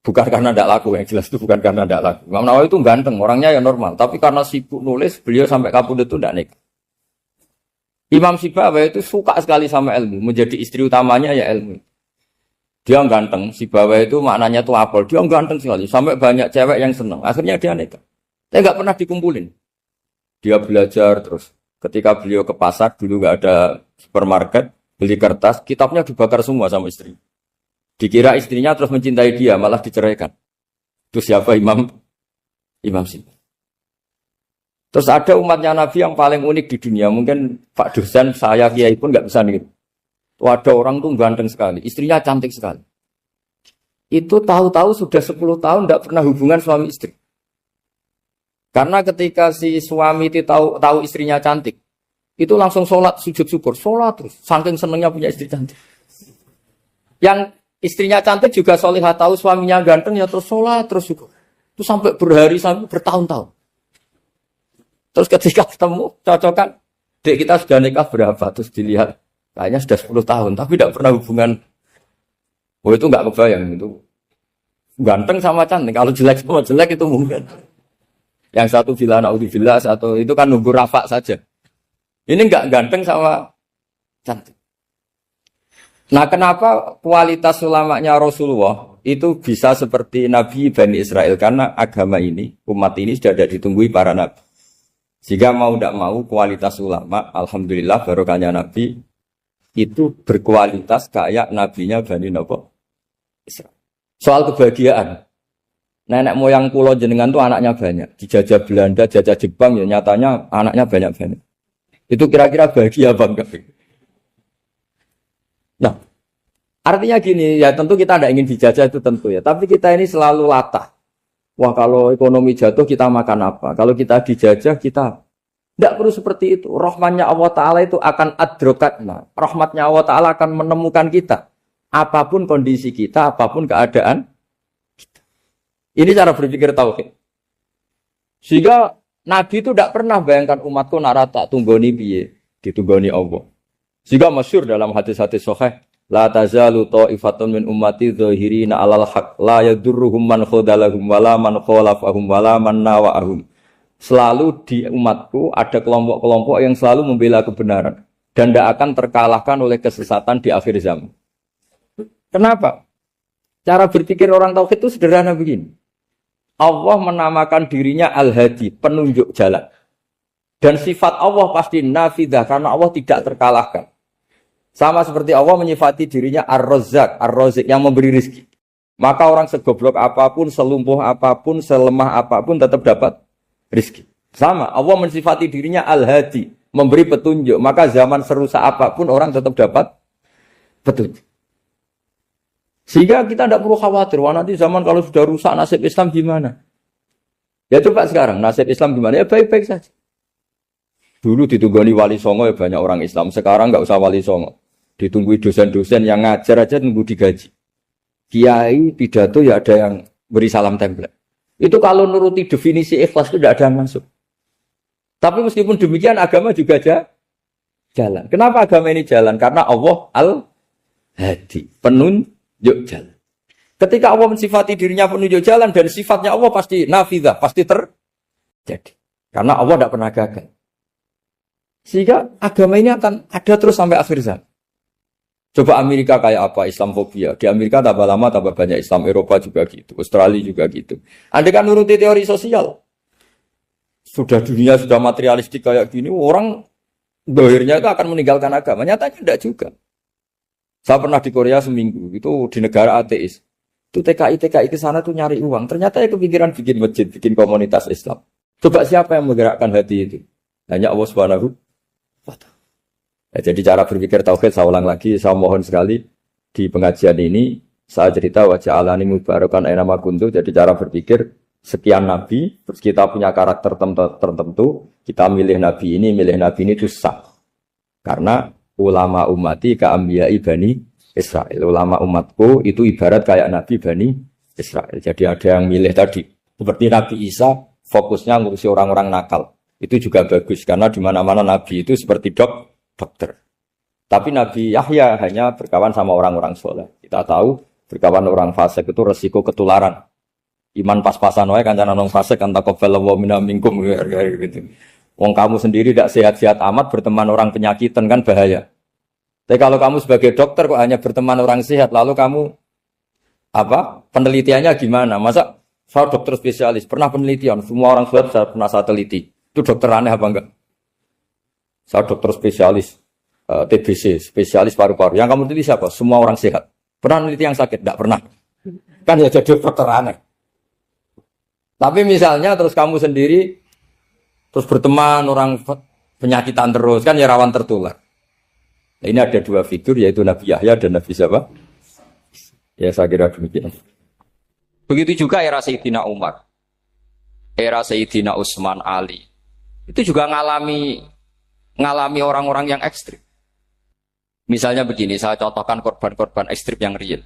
Bukan karena tidak laku, yang jelas itu bukan karena tidak laku. Imam Nawawi itu ganteng, orangnya ya normal. Tapi karena sibuk nulis, beliau sampai kapundut itu tidak nikah. Imam Sibawayh itu suka sekali sama ilmu, menjadi istri utamanya ya ilmu. Dia ganteng, Sibawayh itu maknanya itu apel, dia ganteng sekali, sampai banyak cewek yang senang. Akhirnya dia nikah. Saya nggak pernah dikumpulin. Dia belajar terus. Ketika beliau ke pasar, dulu nggak ada supermarket, beli kertas, kitabnya dibakar semua sama istri. Dikira istrinya terus mencintai dia, malah diceraikan. Itu siapa Imam Sibawayh. Terus ada umatnya Nabi yang paling unik di dunia. Mungkin Pak dosen, saya kiai pun nggak bisa niru. Ada orang tuh ganteng sekali, istrinya cantik sekali. Itu tahu-tahu sudah 10 tahun tidak pernah hubungan suami istri. Karena ketika si suami itu tahu istrinya cantik, itu langsung sholat sujud syukur, sholat terus. Saking senengnya punya istri cantik. Yang istrinya cantik juga solihah, tahu suaminya ganteng ya terus sholat terus syukur. Itu sampai berhari sampai bertahun-tahun. Terus ketika ketemu, cocokan, dek kita sudah nikah berapa? Terus dilihat, kayaknya sudah 10 tahun, tapi tidak pernah hubungan. Oh itu nggak kebayang, itu ganteng sama cantik. Kalau jelek sama jelek itu mungkin. Yang satu bila naudzubillah, satu itu kan nunggu rafa saja. Ini nggak ganteng sama cantik. Nah kenapa kualitas ulamanya Rasulullah itu bisa seperti Nabi Bani Israel? Karena agama ini, umat ini sudah ada ditunggui para nabi. Jika mau tidak mau kualitas ulama, alhamdulillah barokahnya Nabi itu berkualitas kayak nabinya Bani Israel. Soal kebahagiaan, nenek moyang pulau jenengan tuh anaknya banyak, dijajah Belanda, jajah Jepang, ya nyatanya anaknya banyak. Itu kira-kira bahagia bangga. Nah, artinya gini ya, tentu kita tidak ingin dijajah itu tentu ya, tapi kita ini selalu latah. Wah kalau ekonomi jatuh kita makan apa? Kalau kita dijajah kita tidak perlu seperti itu. Rahmatnya Allah Ta'ala itu akan adrokatna. Rahmatnya Allah Ta'ala akan menemukan kita. Apapun kondisi kita, apapun keadaan kita. Ini cara berpikir tauhid. Sehingga Nabi itu tidak pernah bayangkan umatku narata tunggoni piye, ditunggoni Allah. Sehingga masyhur dalam hadis-hadis sahih, la tazalu ta'ifatun min ummati dzahirina 'alal haq la yadurruhum man khadalahum wala man khalafahum wala man nawa'ahum. Selalu di umatku ada kelompok-kelompok yang selalu membela kebenaran dan tidak akan terkalahkan oleh kesesatan di akhir zaman. Kenapa? Cara berpikir orang tauhid itu sederhana begini. Allah menamakan dirinya Al-Hadi, penunjuk jalan. Dan sifat Allah pasti nafidah karena Allah tidak terkalahkan. Sama seperti Allah menyifati dirinya Ar-Razzaq, Ar-Razik yang memberi rezeki. Maka orang segoblok apapun, selumpuh apapun, selemah apapun tetap dapat rezeki. Sama, Allah mensifati dirinya Al-Hadi, memberi petunjuk. Maka zaman serusak apapun orang tetap dapat petunjuk. Sehingga kita tidak perlu khawatir, wah nanti zaman kalau sudah rusak nasib Islam gimana? Ya coba sekarang, nasib Islam gimana? Ya baik-baik saja. Dulu ditunggoni wali songo ya banyak orang Islam, sekarang nggak usah wali songo. Ditunggu dosen-dosen yang ngajar aja nunggu digaji. Kiai pidato ya ada yang beri salam template. Itu kalau nuruti definisi ikhlas itu tidak ada yang masuk. Tapi meskipun demikian agama juga jalan. Kenapa agama ini jalan? Karena Allah Al-Hadi, penunjuk jalan. Ketika Allah mensifati dirinya penunjuk jalan dan sifatnya Allah pasti nafidah, pasti terjadi. Karena Allah tidak pernah gagal. Sehingga agama ini akan ada terus sampai akhir zaman. Coba Amerika kayak apa Islamofobia. Di Amerika tambah lama tambah banyak Islam, Eropa juga gitu, Australia juga gitu. Anda kan nuruti teori sosial. Sudah dunia sudah materialistik kayak gini, orang dohirnya itu akan meninggalkan agama. Nyatanya tidak juga. Saya pernah di Korea seminggu, itu di negara ateis. Itu TKI ke sana tuh nyari uang. Ternyata ya kepikiran bikin masjid, bikin komunitas Islam. Coba siapa yang menggerakkan hati itu? Hanya Allah Subhanahu wa Ta'ala. Ya, jadi cara berpikir tauhid saya ulang lagi, saya mohon sekali di pengajian ini saya cerita wajah alani mubarakan ainama kuntu. Jadi cara berpikir sekian nabi, terus kita punya karakter tertentu, kita milih nabi ini itu sah. Karena ulama ummati ka'ambiyai bani Israel. Ulama umatku itu ibarat kayak nabi bani Israel. Jadi ada yang milih tadi seperti Nabi Isa fokusnya ngurusi orang-orang nakal. Itu juga bagus karena di mana-mana nabi itu seperti dokter. Tapi Nabi Yahya hanya berkawan sama orang-orang soleh. Kita tahu berkawan orang fasik itu resiko ketularan. Iman pas-pasan wae kancane nang fasik kan taqabbalallahu minna minkum gitu. Wong kamu sendiri tidak sehat-sehat amat berteman orang penyakitan kan bahaya. Tapi kalau kamu sebagai dokter kok hanya berteman orang sehat, lalu kamu penelitiannya gimana? Masa saya dokter spesialis pernah penelitian, semua orang sehat saya pernah saya teliti. Itu dokter aneh apa enggak? Saya dokter spesialis TBC, spesialis paru-paru. Yang kamu teliti siapa? Semua orang sehat. Pernah meneliti yang sakit? Tidak pernah. Kan ya jadi dokter aneh. Tapi misalnya terus kamu sendiri terus berteman orang penyakitan terus, kan ya rawan tertular. Nah, ini ada dua figur yaitu Nabi Yahya dan Nabi siapa? Ya saya kira demikian. Begitu juga era Sayyidina Umar. Era Sayyidina Utsman, Ali. Itu juga ngalami orang-orang yang ekstrim. Misalnya begini, saya contohkan korban-korban ekstrim yang real.